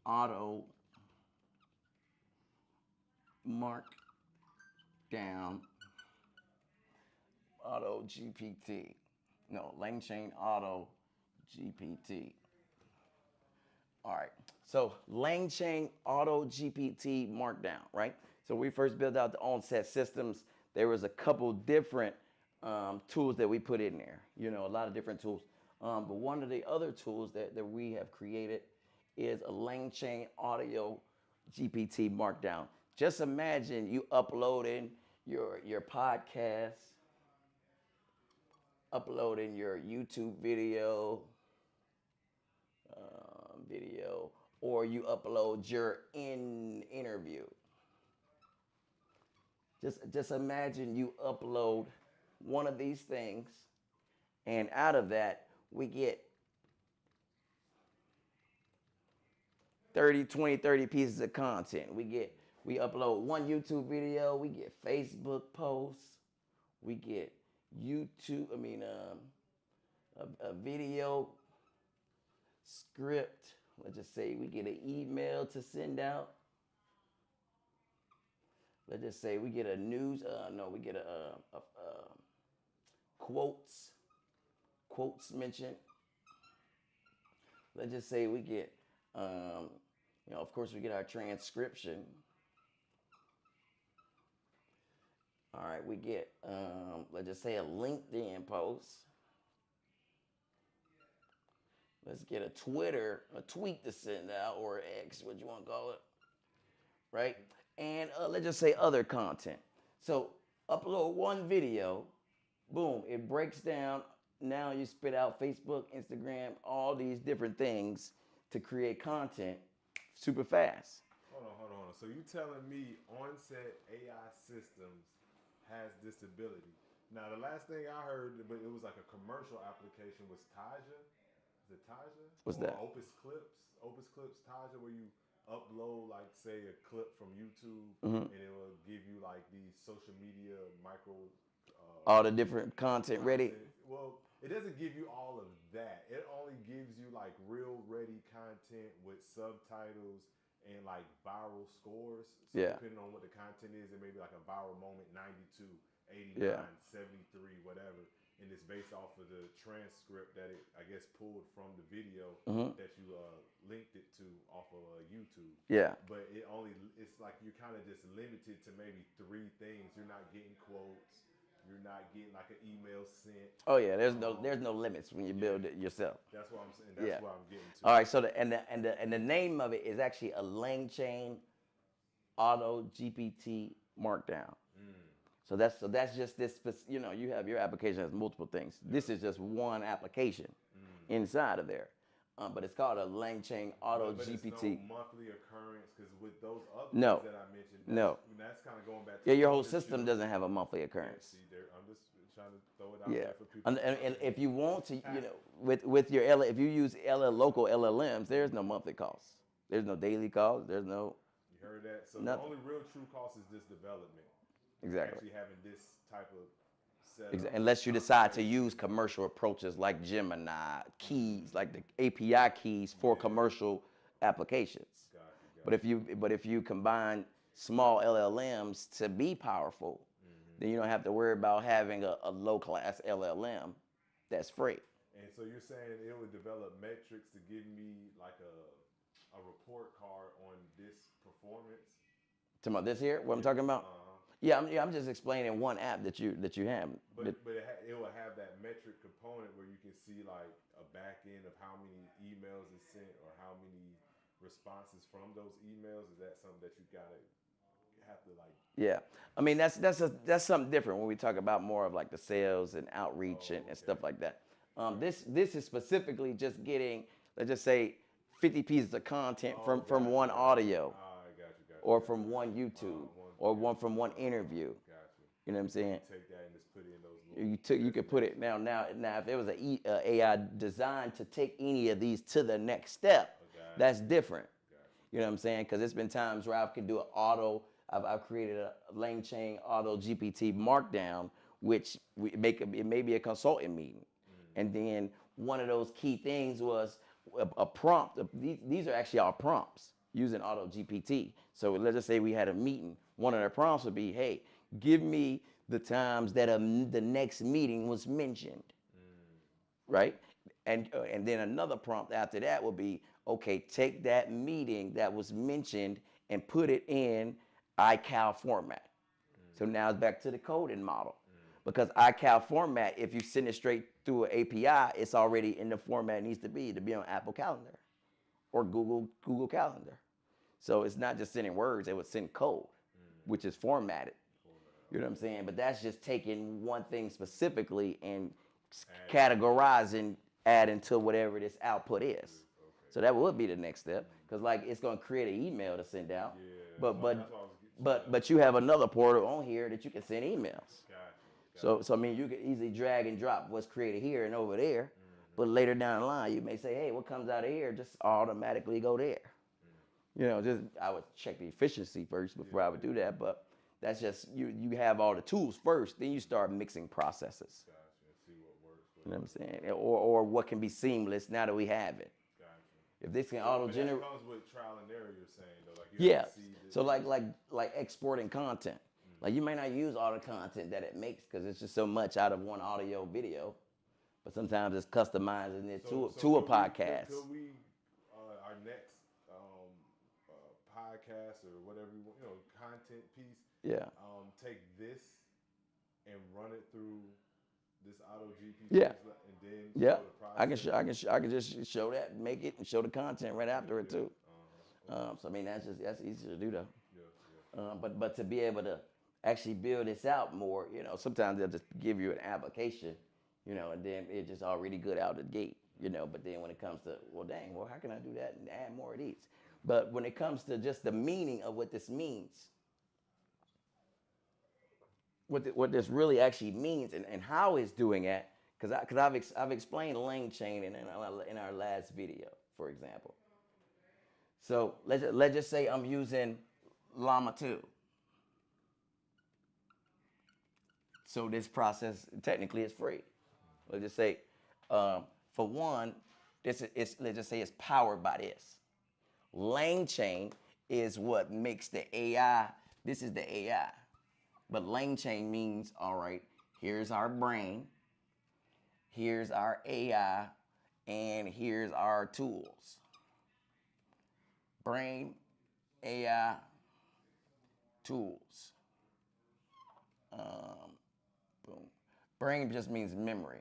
Auto Markdown Auto GPT. No, LangChain Auto GPT. All right. So LangChain Auto GPT Markdown, right? So we first built out the OnSet systems. There was a couple different tools that we put in there. A lot of different tools. But one of the other tools that we have created is a LangChain Audio GPT Markdown. Just imagine you uploading your podcast, uploading your YouTube video, or you upload your interview. Just imagine you upload one of these things, and out of that we get 30 pieces of content. We upload one YouTube video, we get Facebook posts, we get a video script. Let's just say we get an email to send out. Let's just say we get a we get a quotes mentioned. Let's just say we get, of course we get our transcription. All right, we get, let's just say a LinkedIn post. Let's get a tweet to send out, or X, what you want to call it, right? And let's just say other content. So upload one video, boom, it breaks down. Now you spit out Facebook, Instagram, all these different things to create content super fast. Hold on. So you telling me OnSet AI systems has this ability? Now the last thing I heard, but it was like a commercial application, was Taja. Is it Taja? What's or that? Opus Clips, Taja, where you upload, like, say, a clip from YouTube, and it will give you like these social media micro. All the different content ready. Well, it doesn't give you all of that. It only gives you like real ready content with subtitles and like viral scores. So depending on what the content is, it may be like a viral moment, 92, 89, 73, whatever. And it's based off of the transcript that it, I guess, pulled from the video that you linked it to off of YouTube. Yeah. But it's like you're kind of just limited to maybe 3 things. You're not getting quotes. You're not getting like an email sent. Oh yeah, there's no limits when you build it yourself. That's what I'm saying. That's what I'm getting to. All right, so the name of it is actually a LangChain Auto GPT Markdown. So that's just this. You have your application has multiple things. This is just one application inside of there. But it's called a LangChain Auto GPT. It's no monthly occurrence, because with those other things that I mentioned, that's kind of going back to your whole system doesn't have a monthly occurrence. I'm just trying to throw it out there for people. And if you want to, with if you use local LLMs, there's no monthly costs. There's no daily costs. There's no. You heard that? So Nothing. the only real true cost is just development. Exactly. Actually having this type of setup. Unless you decide to use commercial approaches like Gemini, keys, like the API keys for commercial applications. But if you combine small LLMs to be powerful, then you don't have to worry about having a low class LLM that's free. And so you're saying it would develop metrics to give me like a report card on this performance? Talking about this here, what I'm talking about? Yeah, I'm just explaining one app that you have. But it will have that metric component where you can see like a back end of how many emails is sent or how many responses from those emails. Is that something that you gotta have to like? Yeah, I mean that's something different when we talk about more of like the sales and outreach and stuff like that. This is specifically just getting, let's just say, 50 pieces of content from one audio, or from one YouTube, or one from one interview. You know what I'm saying? Take that and just put it in those. You could put it now. If there was an AI designed to take any of these to the next step, that's different. You know what I'm saying? Because there's been times where I could do an auto. I've created a LangChain auto GPT markdown, which it may be a consulting meeting, and then one of those key things was a prompt. These are actually our prompts using auto GPT. So let's just say we had a meeting. One of the prompts would be, hey, give me the times that the next meeting was mentioned, right? And then another prompt after that would be, okay, take that meeting that was mentioned and put it in iCal format. So now it's back to the coding model. Because iCal format, if you send it straight through an API, it's already in the format it needs to be on Apple Calendar or Google Calendar. So it's not just sending words, it would send code, which is formatted. You know what I'm saying? But that's just taking one thing specifically and categorizing, adding to whatever this output is. So that would be the next step, because like it's going to create an email to send out. But you have another portal on here that you can send emails. So I mean, you can easily drag and drop what's created here and over there. But later down the line, you may say, hey, what comes out of here just automatically go there. You know, I would check the efficiency first before I would do that. But that's just, you have all the tools first, then you start mixing processes. See what works. You know what I'm saying? Or what can be seamless now that we have it. If this can auto-generate. That comes with trial and error, you're saying, though. Like yeah. So like exporting content. Like you may not use all the content that it makes because it's just so much out of one audio video. But sometimes it's customizing it to a podcast. Could we our next podcast or whatever content piece? Yeah. Take this and run it through this auto GPT. Yeah. And then yeah. show the process. I can just show that, make it, and show the content right after it too. So I mean that's easy to do though. But to be able to actually build this out more, sometimes they'll just give you an application, and then it's just already good out the gate, But then when it comes to, how can I do that and add more of these? But when it comes to just the meaning of what this means, what this really actually means and how it's doing it, because I've explained LangChain in our last video, for example. So let's just say I'm using Llama 2. So this process technically is free. Let's just say, for one, let's just say it's powered by this. LangChain is what makes the AI. This is the AI. But LangChain means, all right, here's our brain, here's our AI, and here's our tools. Brain, AI, tools. Boom. Brain just means memory.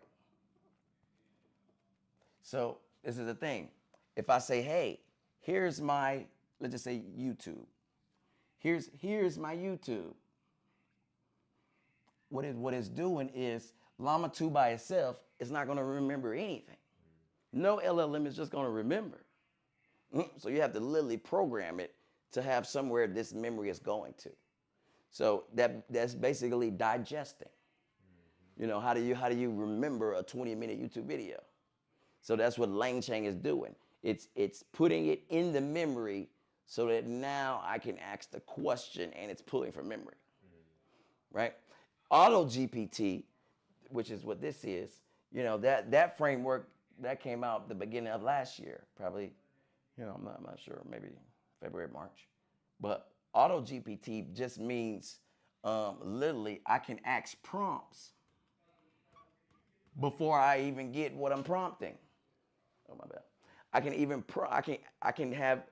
So this is the thing. If I say, hey, here's my, let's just say YouTube. Here's my YouTube. What it's doing is Llama 2 by itself is not going to remember anything. No LLM is just going to remember. So you have to literally program it to have somewhere this memory is going to. So that's basically digesting. How do you remember a 20-minute YouTube video? So that's what LangChain is doing. It's putting it in the memory so that now I can ask the question and it's pulling from memory, right? Auto GPT, which is what this is, that framework that came out the beginning of last year, probably, I'm not sure, maybe February, March. But Auto GPT just means literally I can ask prompts before I even get what I'm prompting. Oh my bad. I can even I can have,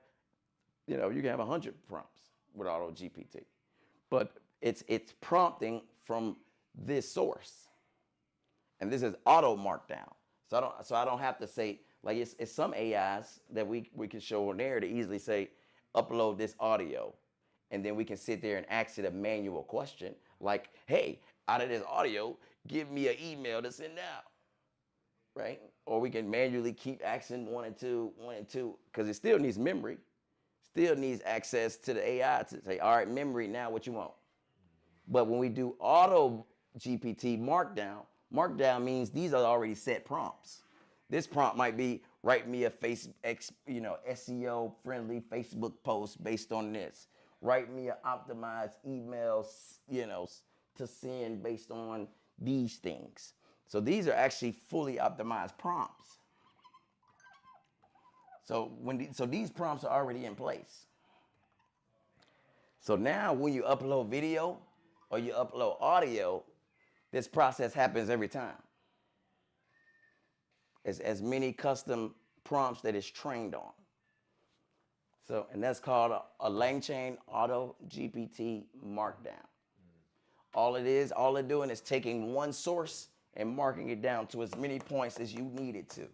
you can have 100 prompts with Auto GPT, but it's prompting from this source, and this is auto markdown. So I don't have to say, like, it's some AIs that we can show on there to easily say upload this audio, and then we can sit there and ask it a manual question like, hey, out of this audio, give me an email to send out, right? Or we can manually keep asking 1 and 2, because it still needs memory, still needs access to the AI to say, all right, memory, now what you want. But when we do auto GPT markdown means these are already set prompts. This prompt might be, write me a SEO friendly Facebook post based on this. Write me an optimized email, to send based on these things. So these are actually fully optimized prompts. So these prompts are already in place. So now when you upload video or you upload audio, this process happens every time. As many custom prompts that it's trained on. So, and that's called a LangChain Auto GPT Markdown. All they're doing is taking one source and marking it down to as many points as you need it to.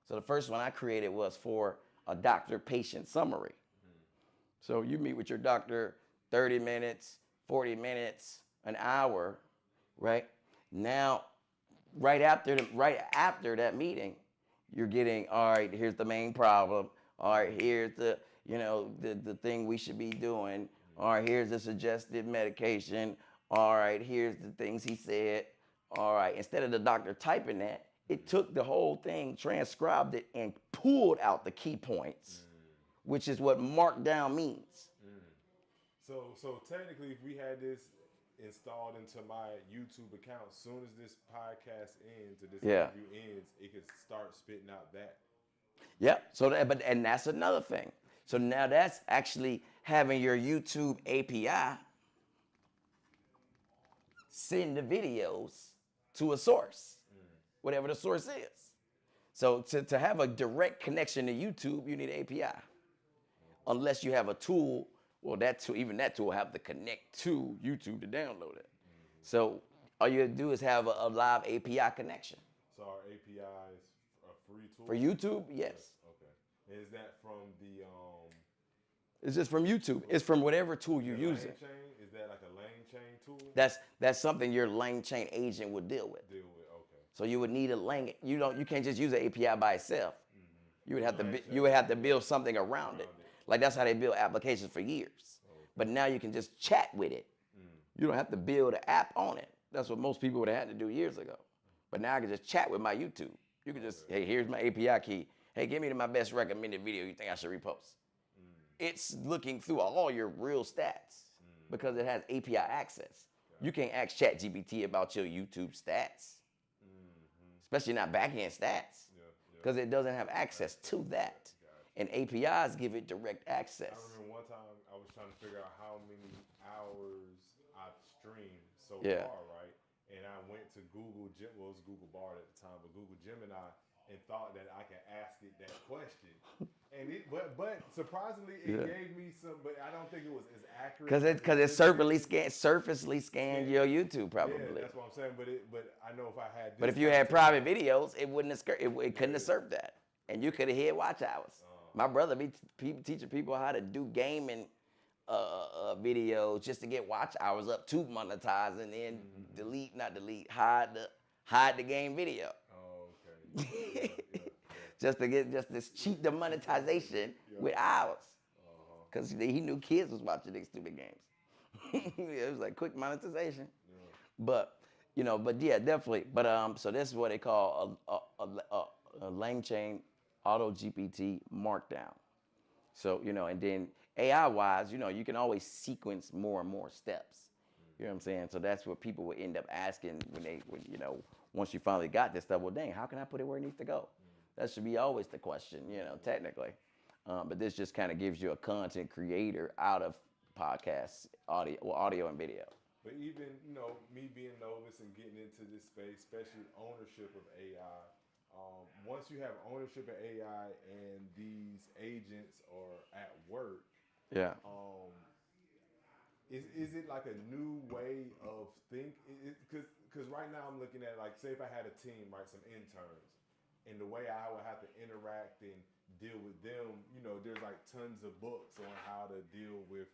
So the first one I created was for a doctor-patient summary. So you meet with your doctor 30 minutes, 40 minutes, an hour, right? Now, right after that meeting, you're getting, all right, here's the main problem. All right, here's the thing we should be doing. All right, here's the suggested medication. All right, here's the things he said. All right, instead of the doctor typing that, it took the whole thing, transcribed it, and pulled out the key points, which is what markdown means. So technically, if we had this installed into my YouTube account, as soon as this podcast ends or this interview ends, it could start spitting out that. Yep. So and that's another thing. So now that's actually having your YouTube API send the videos to a source, whatever the source is. So to have a direct connection to YouTube, you need an API. Unless you have a tool, well, that tool have to connect to YouTube to download it. So all you have to do is have a live API connection. So our API is a free tool? For YouTube, yes. Okay. Is that from the It's just from YouTube. It's from whatever tool you're using. LangChain? Is that like a LangChain tool? That's something your LangChain agent would deal with. Okay. So you would need a Lang. You can't just use the API by itself. You would have to build something around it. Like that's how they build applications for years. But now you can just chat with it. You don't have to build an app on it. That's what most people would have had to do years ago. But now I can just chat with my YouTube. You can just, hey, here's my API key. Hey, give me my best recommended video you think I should repost. It's looking through all your real stats because it has API access. You can't ask ChatGPT about your YouTube stats, especially not back-end stats, because it doesn't have access to that. And APIs give it direct access. I remember one time I was trying to figure out how many hours I've streamed so far, right? And I went to Google Bard at the time, but Google Gemini, and thought that I could ask it that question. And but surprisingly, it gave me some, but I don't think it was as accurate. Because it surfacely scanned your YouTube probably. Yeah, that's what I'm saying. But I know if I had this. But if you had private videos, it couldn't have surfed that. And you could have hit watch hours. My brother be teaching people how to do gaming videos just to get watch hours up to monetize and then hide the game video. Oh, okay. just to cheat the monetization with hours. Because he knew kids was watching these stupid games. It was like quick monetization. But yeah, definitely. But so this is what they call a LangChain Auto GPT Markdown. So, and then AI wise, you can always sequence more and more steps. You know what I'm saying? So that's what people would end up asking once you finally got this stuff. Well, dang, how can I put it where it needs to go? That should be always the question, technically. But this just kind of gives you a content creator out of podcasts, audio and video. But even, me being novice and getting into this space, especially ownership of AI, once you have ownership of AI and these agents are at work, Yeah. is it like a new way of thinking? Because right now I'm looking at, like, say if I had a team, right, some interns, and the way I would have to interact and deal with them, there's like tons of books on how to deal with,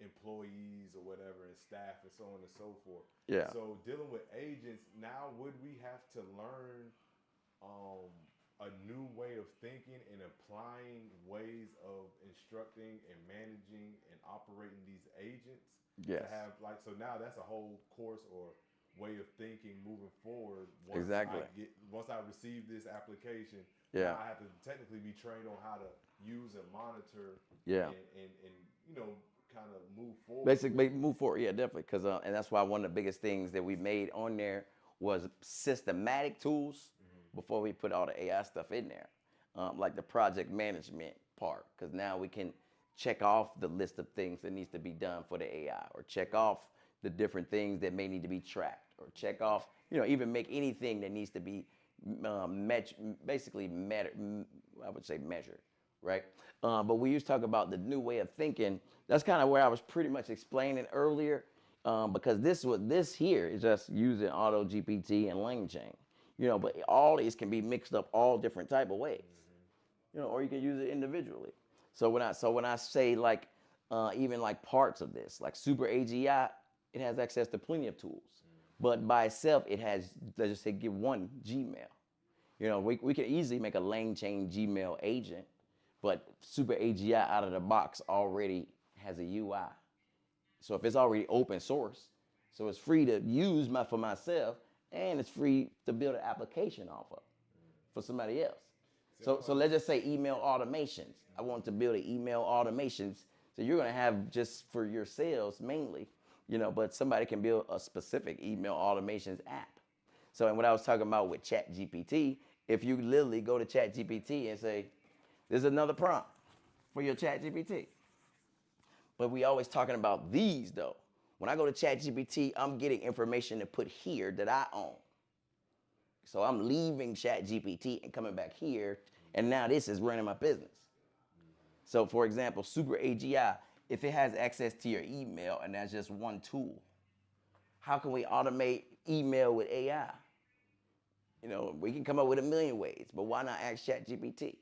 employees or whatever and staff and so on and so forth. Yeah. So dealing with agents, now would we have to learn a new way of thinking and applying ways of instructing and managing and operating these agents? Yes. To have, like, so now that's a whole course or way of thinking moving forward. Exactly. Once I receive this application, yeah, now I have to technically be trained on how to use and monitor. Yeah. And kind of move forward. Basically, move forward. Yeah, definitely. Because and that's why one of the biggest things that we made on there was systematic tools before we put all the AI stuff in there, like the project management part. Because now we can check off the list of things that needs to be done for the AI, or check off the different things that may need to be tracked, or check off, even make anything that needs to be I would say measured, right? But we used to talk about the new way of thinking. That's kind of where I was pretty much explaining earlier, because this here is just using Auto GPT and LangChain, but all these can be mixed up all different type of ways, or you can use it individually. So when I say like even like parts of this, like Super AGI, it has access to plenty of tools, but by itself it has, let's just say, give one Gmail. We can easily make a LangChain Gmail agent, but Super AGI out of the box already has a UI. So if it's already open source, so it's free to use for myself, and it's free to build an application off of for somebody else. So let's just say email automations. I want to build an email automations. So you're gonna have just for your sales mainly, but somebody can build a specific email automations app. So, and what I was talking about with ChatGPT, if you literally go to ChatGPT and say, there's another prompt for your ChatGPT. But we always talking about these though. When I go to ChatGPT, I'm getting information to put here that I own. So I'm leaving ChatGPT and coming back here, and now this is running my business. So for example, Super AGI, if it has access to your email and that's just one tool, how can we automate email with AI? We can come up with a million ways, but why not ask ChatGPT?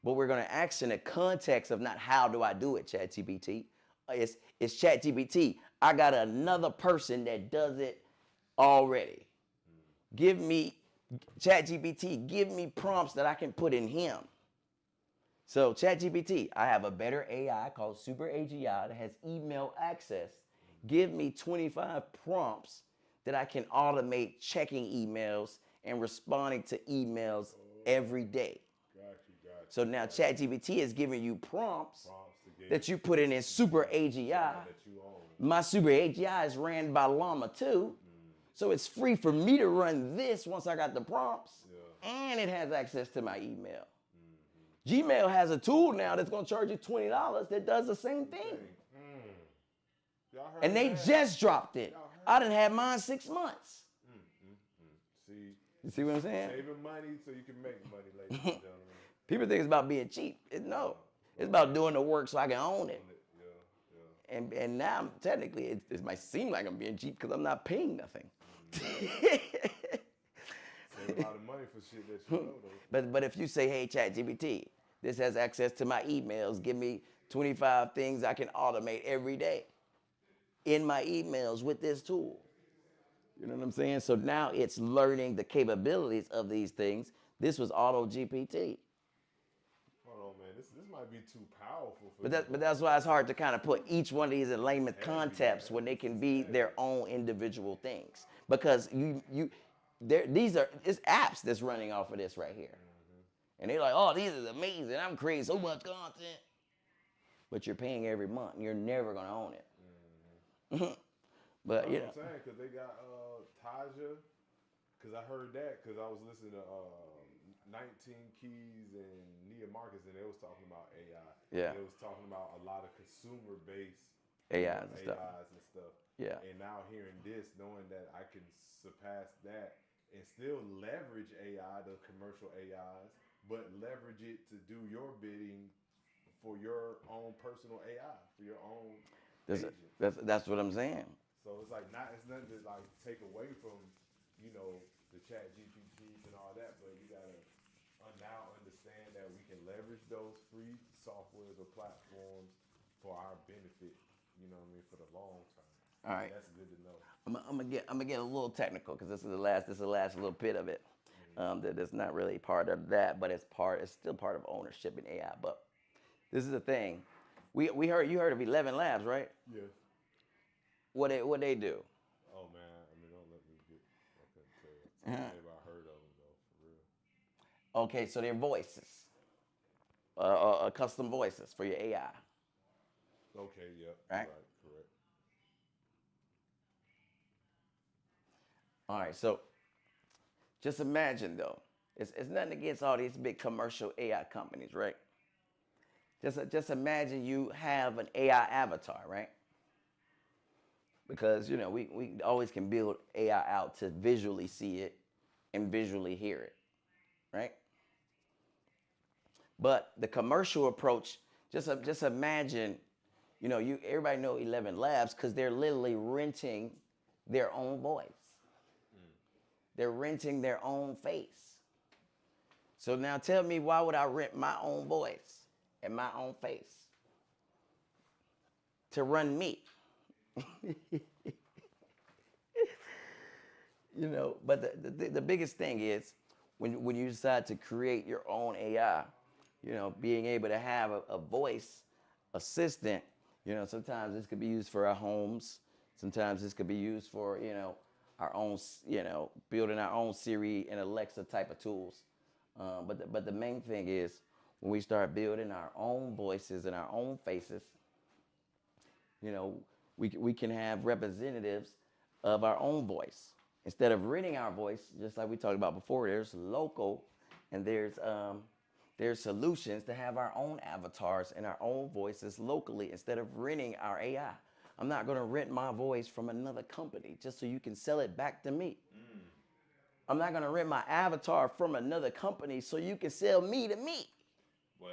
But we're gonna ask in the context of not how do I do it, ChatGPT. It's ChatGPT. I got another person that does it already. ChatGPT, give me prompts that I can put in him. So ChatGPT, I have a better AI called Super AGI that has email access. Give me 25 prompts that I can automate checking emails and responding to emails every day. Gotcha. So now ChatGPT is giving you prompts that you put in Super AGI. My Super AGI is ran by Llama 2. So it's free for me to run this once I got the prompts, and it has access to my email. Gmail has a tool now that's going to charge you $20 that does the same thing. And they just dropped it. I done had mine 6 months. See, you see what I'm saying? Saving money so you can make money, ladies and gentlemen. People think it's about being cheap. No, it's about doing the work so I can own it. And now, technically, it might seem like I'm being cheap because I'm not paying nothing. Save a lot of money for shit that you know, though. But if you say, hey, ChatGPT, this has access to my emails, give me 25 things I can automate every day in my emails with this tool. You know what I'm saying? So now it's learning the capabilities of these things. This was Auto GPT. Hold on, man. This might be too powerful for But that's why it's hard to kind of put each one of these in layman's concepts when they can be their own individual things. Because it's apps that's running off of this right here. And they're like, oh, these is amazing. I'm creating so much content. but you're paying every month. And you're never gonna own it. But That's you what know, I'm saying, because they got Taja, because I heard that, because I was listening to 19 Keys and Nia Marcus, and they was talking about AI. yeah, They was talking about a lot of consumer-based AIs and stuff. AIs and stuff. Yeah, And now hearing this, knowing that I can surpass that and still leverage AI, the commercial AIs, but leverage it to do your bidding for your own personal AI, for your own that's agent. that's what I'm saying. So it's like it's nothing to like take away from, the chat GPTs and all that, but you gotta now understand that we can leverage those free softwares or platforms for our benefit, you know what I mean, for the long term. All right, That's good to know. I'm gonna get a little technical because this is the last little bit of it. That is not really part of that, but it's still part of ownership in AI. But this is the thing. You heard of 11 Labs, right? Yes. What they do? Oh man, I mean, don't let me get. I couldn't tell you. Maybe I heard of them though, for real. Okay, so they're voices, custom voices for your AI, Okay, yep, right? right, correct. All right, so just imagine though, it's nothing against all these big commercial AI companies, right? Just imagine you have an AI avatar, right? Because we always can build AI out to visually see it and visually hear it, right? But the commercial approach, just imagine, everybody know 11 Labs because they're literally renting their own voice. They're renting their own face. So now tell me, why would I rent my own voice and my own face to run me? But the biggest thing is when you decide to create your own AI, being able to have a voice assistant, sometimes this could be used for our homes. Sometimes this could be used for, our own, building our own Siri and Alexa type of tools. But the main thing is when we start building our own voices and our own faces, we can have representatives of our own voice. Instead of renting our voice, just like we talked about before, there's local and there's solutions to have our own avatars and our own voices locally instead of renting our AI. I'm not going to rent my voice from another company just so you can sell it back to me. I'm not going to rent my avatar from another company so you can sell me to me. Well,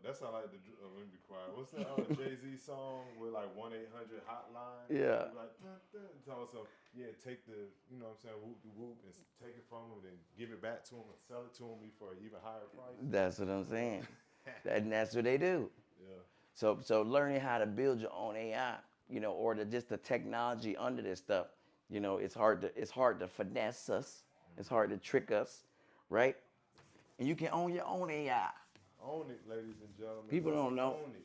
that's not like the let me be quiet. What's that Jay-Z song with like 1-800 hotline? Yeah. Like tell us yeah, take the what I'm saying, whoop de whoop, and take it from him and give it back to him and sell it to him for an even higher price. That's what I'm saying. And that's what they do. Yeah. So learning how to build your own AI, or just the technology under this stuff, it's hard to finesse us. It's hard to trick us, right? And you can own your own AI. Own it, ladies and gentlemen. People don't know. Own it.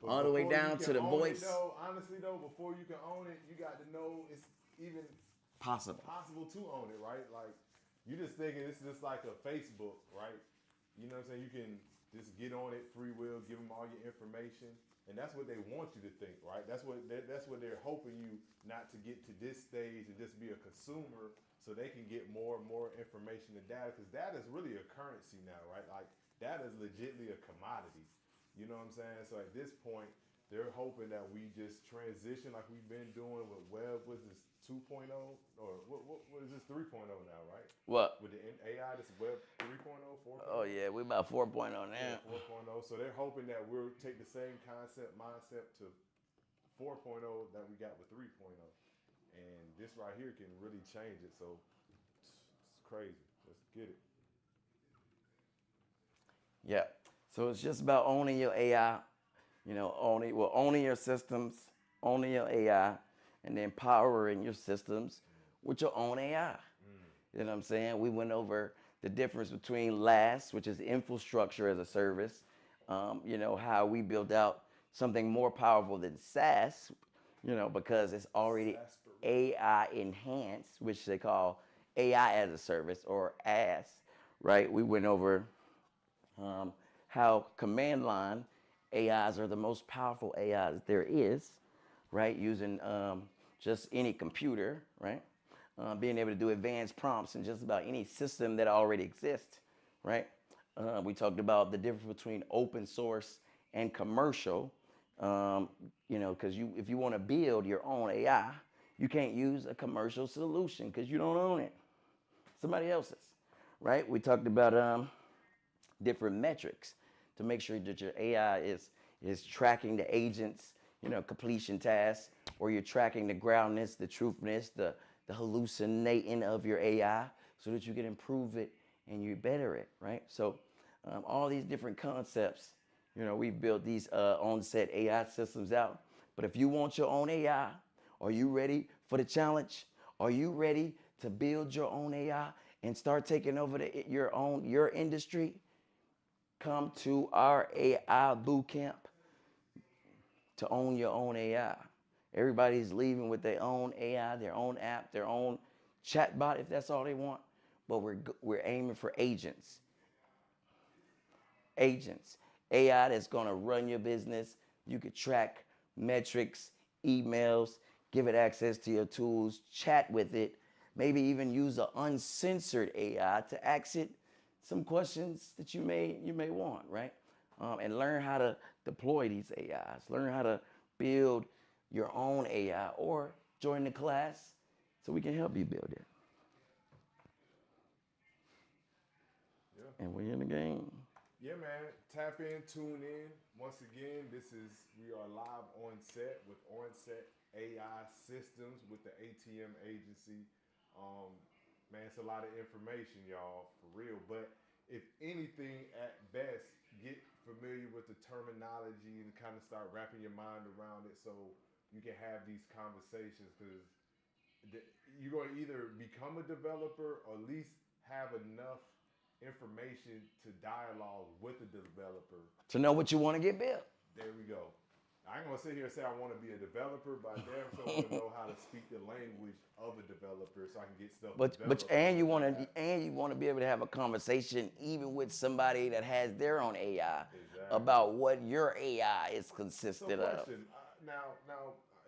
But All the way down to the voice. Honestly though, before you can own it, you got to know it's even possible to own it, right? Like you just thinking it's just like a Facebook, right? You know what I'm saying? You can just get on it, free will, give them all your information, and that's what they want you to think, right? That's what they're hoping you not to get to this stage and just be a consumer, so they can get more and more information and data, because data is really a currency now, right? Like data is legitimately a commodity. You know what I'm saying? So at this point, they're hoping that we just transition like we've been doing with web. Was this 2.0 or what is this 3.0 now, right? What? With the AI, this web 3.0, 4.0? Oh yeah, we're about 4.0 now. Yeah, 4.0. So they're hoping that we'll take the same mindset to 4.0 that we got with 3.0. And this right here can really change it. So it's crazy. Let's get it. Yeah. So it's just about owning your AI, owning your systems, owning your AI, and then powering your systems with your own AI. You know what I'm saying? We went over the difference between LaaS, which is infrastructure as a service, how we built out something more powerful than SaaS, because it's already AI enhanced, which they call AI as a service or AaaS, right? We went over how command line AIs are the most powerful AIs there is, right? Using just any computer, right? Being able to do advanced prompts in just about any system that already exists, right? We talked about the difference between open source and commercial, because if you want to build your own AI, you can't use a commercial solution because you don't own it. Somebody else's, right? We talked about different metrics to make sure that your AI is tracking the agent's, completion tasks, or you're tracking the groundness, the truthness, the hallucinating of your AI, so that you can improve it and you better it, right? So all these different concepts, we've built these OnSet AI systems out. But if you want your own AI, are you ready for the challenge? Are you ready to build your own AI and start taking over your industry? Come to our AI bootcamp to own your own AI. Everybody's leaving with their own AI, their own app, their own chatbot, if that's all they want. But we're aiming for agents. Agents. AI that's going to run your business. You could track metrics, emails, give it access to your tools, chat with it, maybe even use an uncensored AI to ask it some questions that you may want, right? And learn how to deploy these AIs. Learn how to build your own AI, or join the class so we can help you build it. Yeah. And we're in the game. Yeah, man. Tap in, tune in. Once again, we are live on set with OnSet AI Systems with the ATM agency. Man, it's a lot of information, y'all, for real. But if anything, at best, get familiar with the terminology and kind of start wrapping your mind around it so you can have these conversations, because you're going to either become a developer or at least have enough information to dialogue with the developer. To know what you want to get built. There we go. I ain't gonna sit here and say I want to be a developer, but I damn sure want to know how to speak the language of a developer so I can get stuff. You want to be able to have a conversation even with somebody that has their own AI about what your AI is consisted of. Now,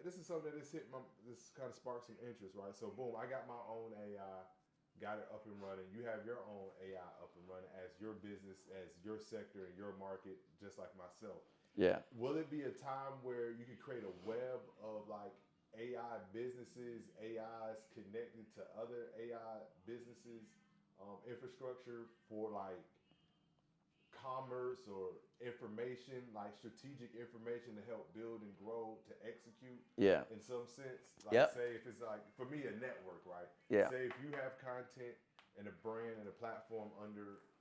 this is something that this kind of sparked some interest, right? So boom, I got my own AI, got it up and running. You have your own AI up and running as your business, as your sector and your market, just like myself. Yeah. Will it be a time where you can create a web of like AI businesses, AIs connected to other AI businesses, infrastructure for like commerce or information, like strategic information to help build and grow, to execute? Yeah. In some sense, like say if it's like, for me, a network, right? Yeah. Say if you have content and a brand and a platform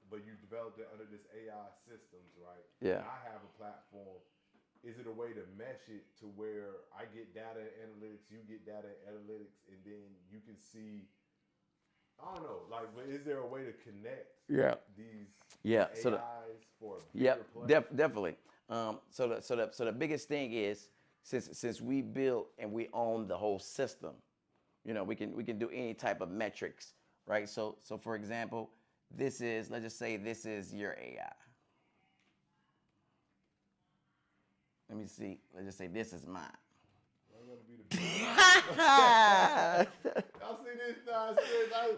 but you developed it under this AI systems, right? Yeah. And I have a platform. Is it a way to mesh it to where I get data analytics, you get data analytics, and then you can see, I don't know, like, but is there a way to connect these AIs for a bigger play? Definitely. So the biggest thing is, since we built and we own the whole system, we can do any type of metrics, right? So for example, let's just say this is your AI. Let me see. Let's just say this is mine. I'm gonna be the y'all see this?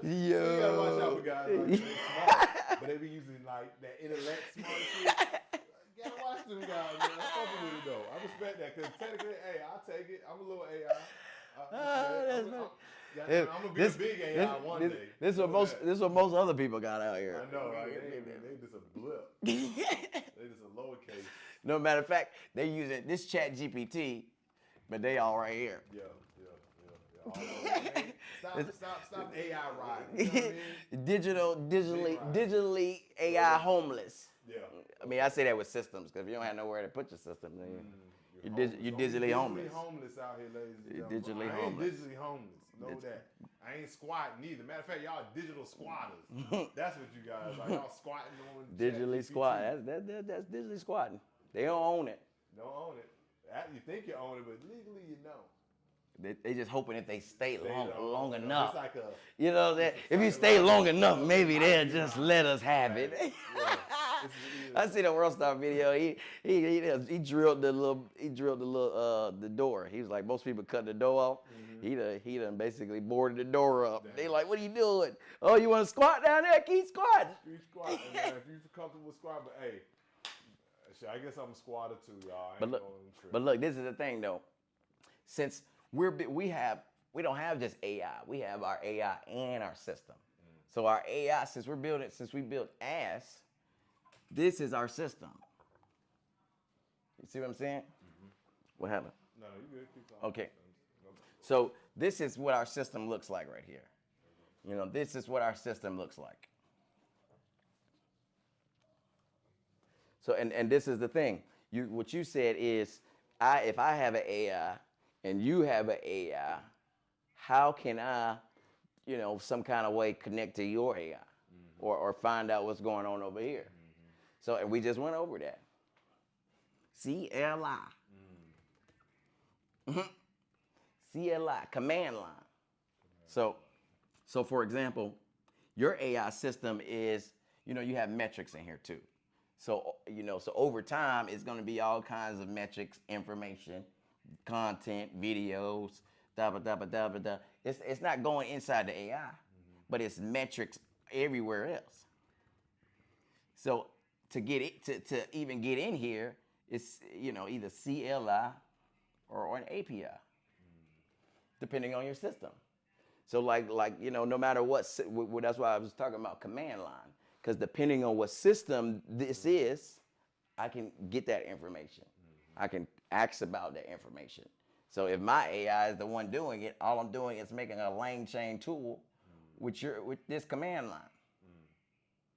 You gotta watch out for guys like they smart, but they be using like that intellect smart shit. You gotta watch them guys, man. I'm fucking with it though. I respect that, because technically, hey, I'll take it. I'm a little AI. I'm gonna be a big AI one day. This is what most other people got out here. I know, right? They just a blip. They just a lowercase. No, matter of fact, they using this Chat GPT, but they all right here. Yeah. Stop AI riding. You know what I mean? Digitally AI homeless. Yeah. I mean, I say that with systems, because if you don't have nowhere to put your system, then you're digitally homeless. Digitally homeless out here, ladies and gentlemen. Digitally I ain't homeless. digitally homeless. Know that. I ain't squatting either. Matter of fact, y'all digital squatters. That's what you guys are. Y'all squatting on digitally squatting. That's digitally squatting. They don't own it. Don't own it. You think you own it, but legally you know. They just hoping if they stay long enough. It's like if you stay long enough, maybe they'll just let us have it. I seen a World Star video. He drilled the door. He was like, most people cut the door off. He done basically boarded the door up. Damn. They like, what are you doing? Oh, you want to squat down there? Keep squatting. Keep squatting, man. If you're comfortable squatting, but hey, I guess I'm a squatter too, y'all. But look, this is the thing though. Since we don't have just AI. We have our AI and our system. So our AI, since we built AS, this is our system. You see what I'm saying? What happened? No, you good. Keep talking. Okay. So this is what our system looks like right here. You know, this is what our system looks like. So and this is the thing. What you said is, if I have an AI and you have an AI, how can I, some kind of way connect to your AI or find out what's going on over here? So, and we just went over that. CLI. CLI, command line. So for example, your AI system is, you have metrics in here too. So, so over time, it's going to be all kinds of metrics, information, content, videos, It's not going inside the AI, but it's metrics everywhere else. So to even get in here, it's, either CLI or an API, depending on your system. So like no matter what, that's why I was talking about command line. Because depending on what system this is, I can get that information. I can ask about that information. So if my AI is the one doing it, all I'm doing is making a lane chain tool with this command line.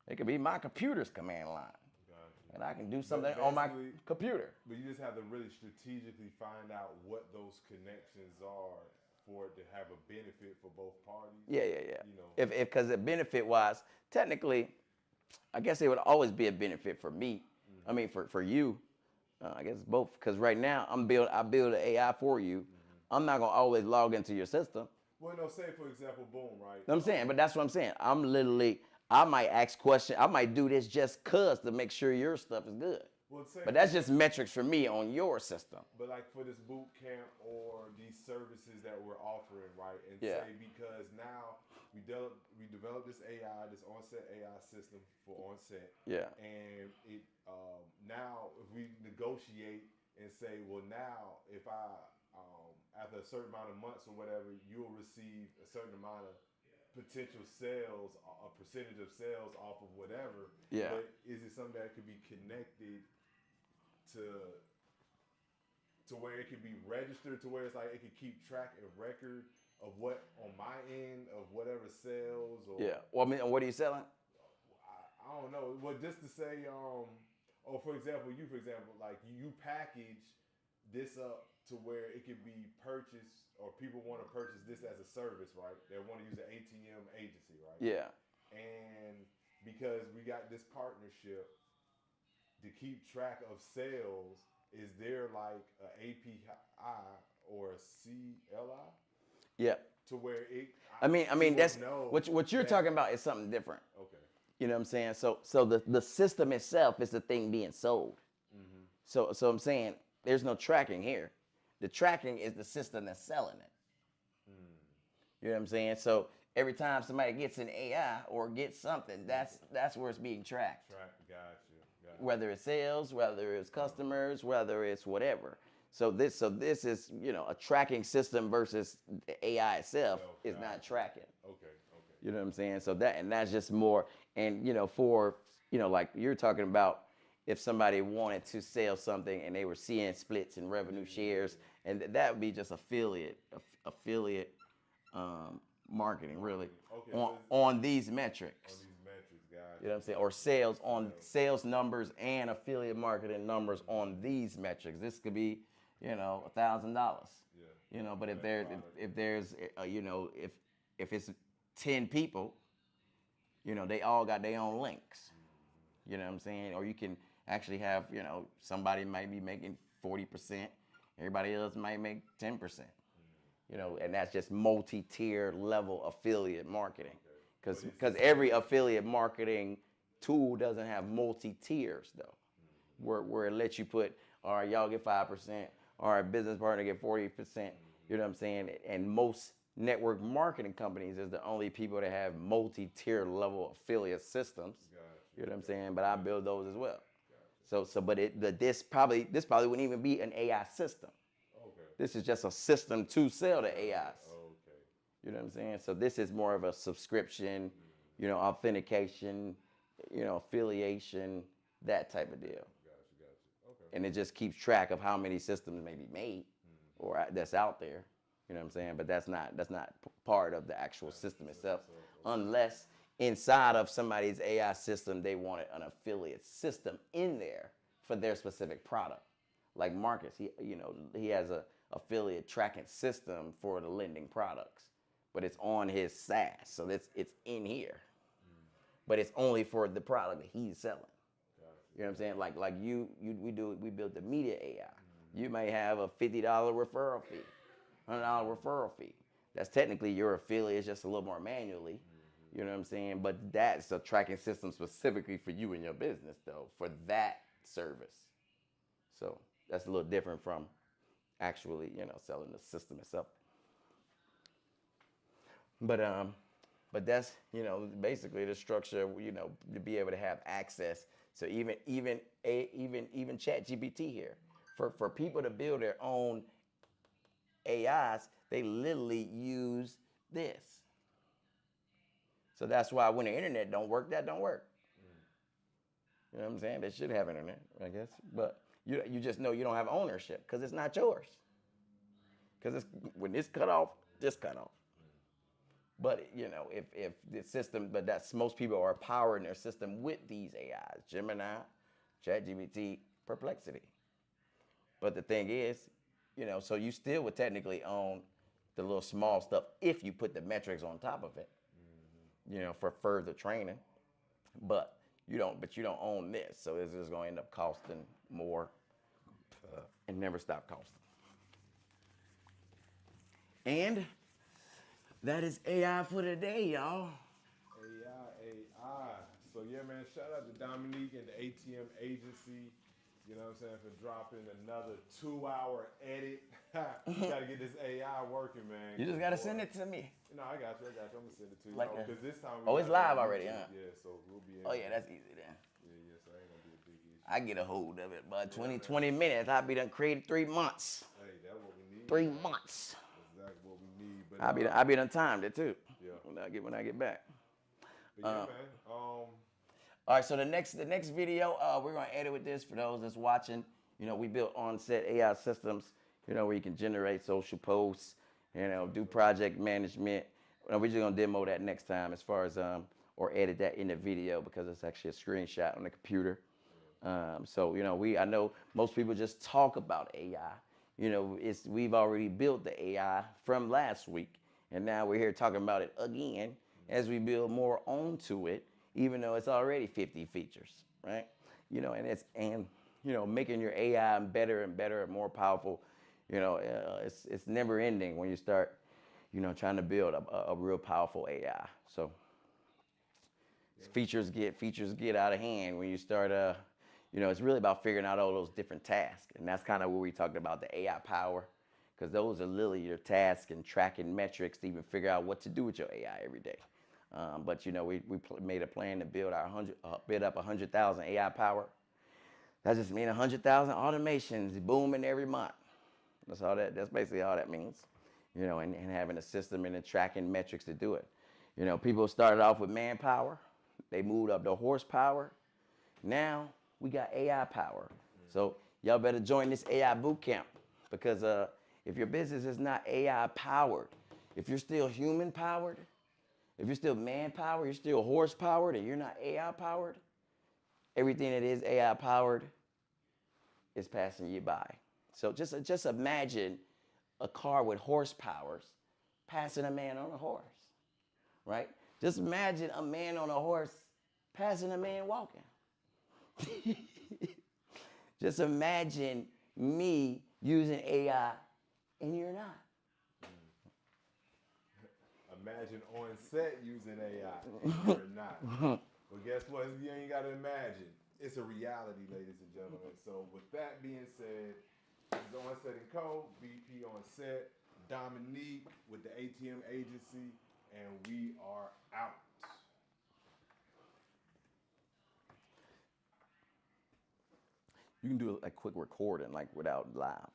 It could be my computer's command line. And I can do something on my computer. But you just have to really strategically find out what those connections are for it to have a benefit for both parties. Yeah. Because the benefit-wise, technically, I guess it would always be a benefit for me. I mean, for you, I guess both. Because right now, I build an AI for you. I'm not gonna always log into your system. Well, no, say for example, boom, right? I'm saying, but that's what I'm saying. I might ask questions. I might do this just cause to make sure your stuff is good. Well, but that's just metrics for me on your system. But like for this boot camp or these services that we're offering, right? And say because now we developed this AI, this OnSet AI system for OnSet. Yeah. And it now if we negotiate and say, well, now if I after a certain amount of months or whatever, you'll receive a certain amount of potential sales, a percentage of sales off of whatever. Yeah. But is it something that could be connected to where it could be registered, to where it's like it could keep track and record of what on my end of whatever sales or Well, I mean, what are you selling? I don't know. Well, just to say, for example, like you package this up to where it could be purchased, or people want to purchase this as a service, right? They want to use an ATM agency, right? Yeah. And because we got this partnership to keep track of sales, is there like an API or a CLI? Yeah. To where it. I mean that's what you're talking about is something different. Okay. You know what I'm saying? So the system itself is the thing being sold. So I'm saying there's no tracking here. The tracking is the system that's selling it. You know what I'm saying? So every time somebody gets an AI or gets something, that's where it's being tracked. Gotcha. Whether it's sales, whether it's customers, whether it's whatever. So this is, a tracking system versus the AI itself is not tracking. Okay. You know what I'm saying? So that's just more, and like you're talking about, if somebody wanted to sell something and they were seeing splits and revenue shares, and that would be just affiliate marketing, really, on these metrics. You know what I'm saying? Or sales numbers and affiliate marketing numbers on these metrics. This could be, $1,000. Yeah. But if it's 10 people, they all got their own links. You know what I'm saying? Or you can actually have, somebody might be making 40%, everybody else might make 10%. And that's just multi-tier level affiliate marketing. Because every affiliate marketing tool doesn't have multi-tiers though, where it lets you put, all right, y'all get 5%, all right, business partner get 40%, you know what I'm saying? And most network marketing companies is the only people that have multi-tier level affiliate systems, you know what I'm saying? But I build those as well. But this probably wouldn't even be an AI system. Okay. This is just a system to sell to AIs. Okay. You know what I'm saying? So this is more of a subscription, you know, authentication, you know, affiliation, that type of deal. Gotcha. Okay. And it just keeps track of how many systems may be made or that's out there. You know what I'm saying? But that's not part of the actual system itself, unless inside of somebody's AI system they wanted an affiliate system in there for their specific product. Like Marcus, he has a affiliate tracking system for the lending products, but it's on his SaaS, so it's in here, but it's only for the product that he's selling. You know what I'm saying? Like we built the media AI. You may have a $50 referral fee, $100 referral fee. That's technically your affiliate, just a little more manually. You know what I'm saying? But that's a tracking system specifically for you and your business, though, for that service. So that's a little different from actually, selling the system itself. But that's, basically the structure, to be able to have access. So even ChatGPT here, for people to build their own AIs, they literally use this. So that's why when the internet don't work, that don't work. You know what I'm saying? They should have internet, I guess. But you just know you don't have ownership because it's not yours. Because when this cut off, this cut off. But, if the system, but that's most people are powering their system with these AIs, Gemini, ChatGPT, Perplexity. But the thing is, so you still would technically own the little small stuff if you put the metrics on top of it, for further training. But you don't own this. So it's just going to end up costing more and never stop costing. And that is AI for today, y'all. AI. So yeah, man, shout out to Dominique and the ATM agency. You know what I'm saying, for dropping another 2-hour edit. You gotta get this AI working, man. You just gotta send it to me. No, I got you. I'm gonna send it to you. Because this time it's live already, huh? Yeah, so we'll be in. Oh yeah, that's easy then. Yeah, so ain't gonna be a big issue. I get a hold of it, but 20 minutes, I'll be done created 3 months. Hey, that's what we need. 3 months. That's exactly what we need. But I'll be done timed it too. Yeah. When I get back. But yeah, man. All right, so the next video, we're gonna edit with this for those that's watching. We built OnSet AI systems, where you can generate social posts, do project management. We're just gonna demo that next time as far as or edit that in the video because it's actually a screenshot on the computer. So I know most people just talk about AI. We've already built the AI from last week, and now we're here talking about it again as we build more onto it, even though it's already 50 features, right? Making your AI better and better and more powerful. It's never ending when you start, trying to build a real powerful AI. So features get out of hand when you start. It's really about figuring out all those different tasks, and that's kind of where we talked about the AI power, because those are literally your tasks and tracking metrics to even figure out what to do with your AI every day. But we made a plan to build up 100,000 AI power. That just means 100,000 automations booming every month. That's basically all that means. And having a system and the tracking metrics to do it. People started off with manpower. They moved up to horsepower. Now we got AI power. So y'all better join this AI boot camp, because if your business is not AI powered, if you're still human powered, if you're still manpower, you're still horse powered, and you're not AI powered, everything that is AI powered is passing you by. So just imagine a car with horsepower passing a man on a horse, right? Just imagine a man on a horse passing a man walking. Just imagine me using AI and you're not. Imagine OnSet using AI and you're not. But guess what? You ain't got to imagine. It's a reality, ladies and gentlemen. So with that being said, this is OnSet & Co., VP OnSet, Dominique with the ATM agency, and we are out. You can do a quick recording, like without live.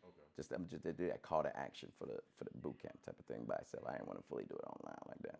Okay. Just do that call to action for the boot camp type of thing by itself. I didn't want to fully do it online like that.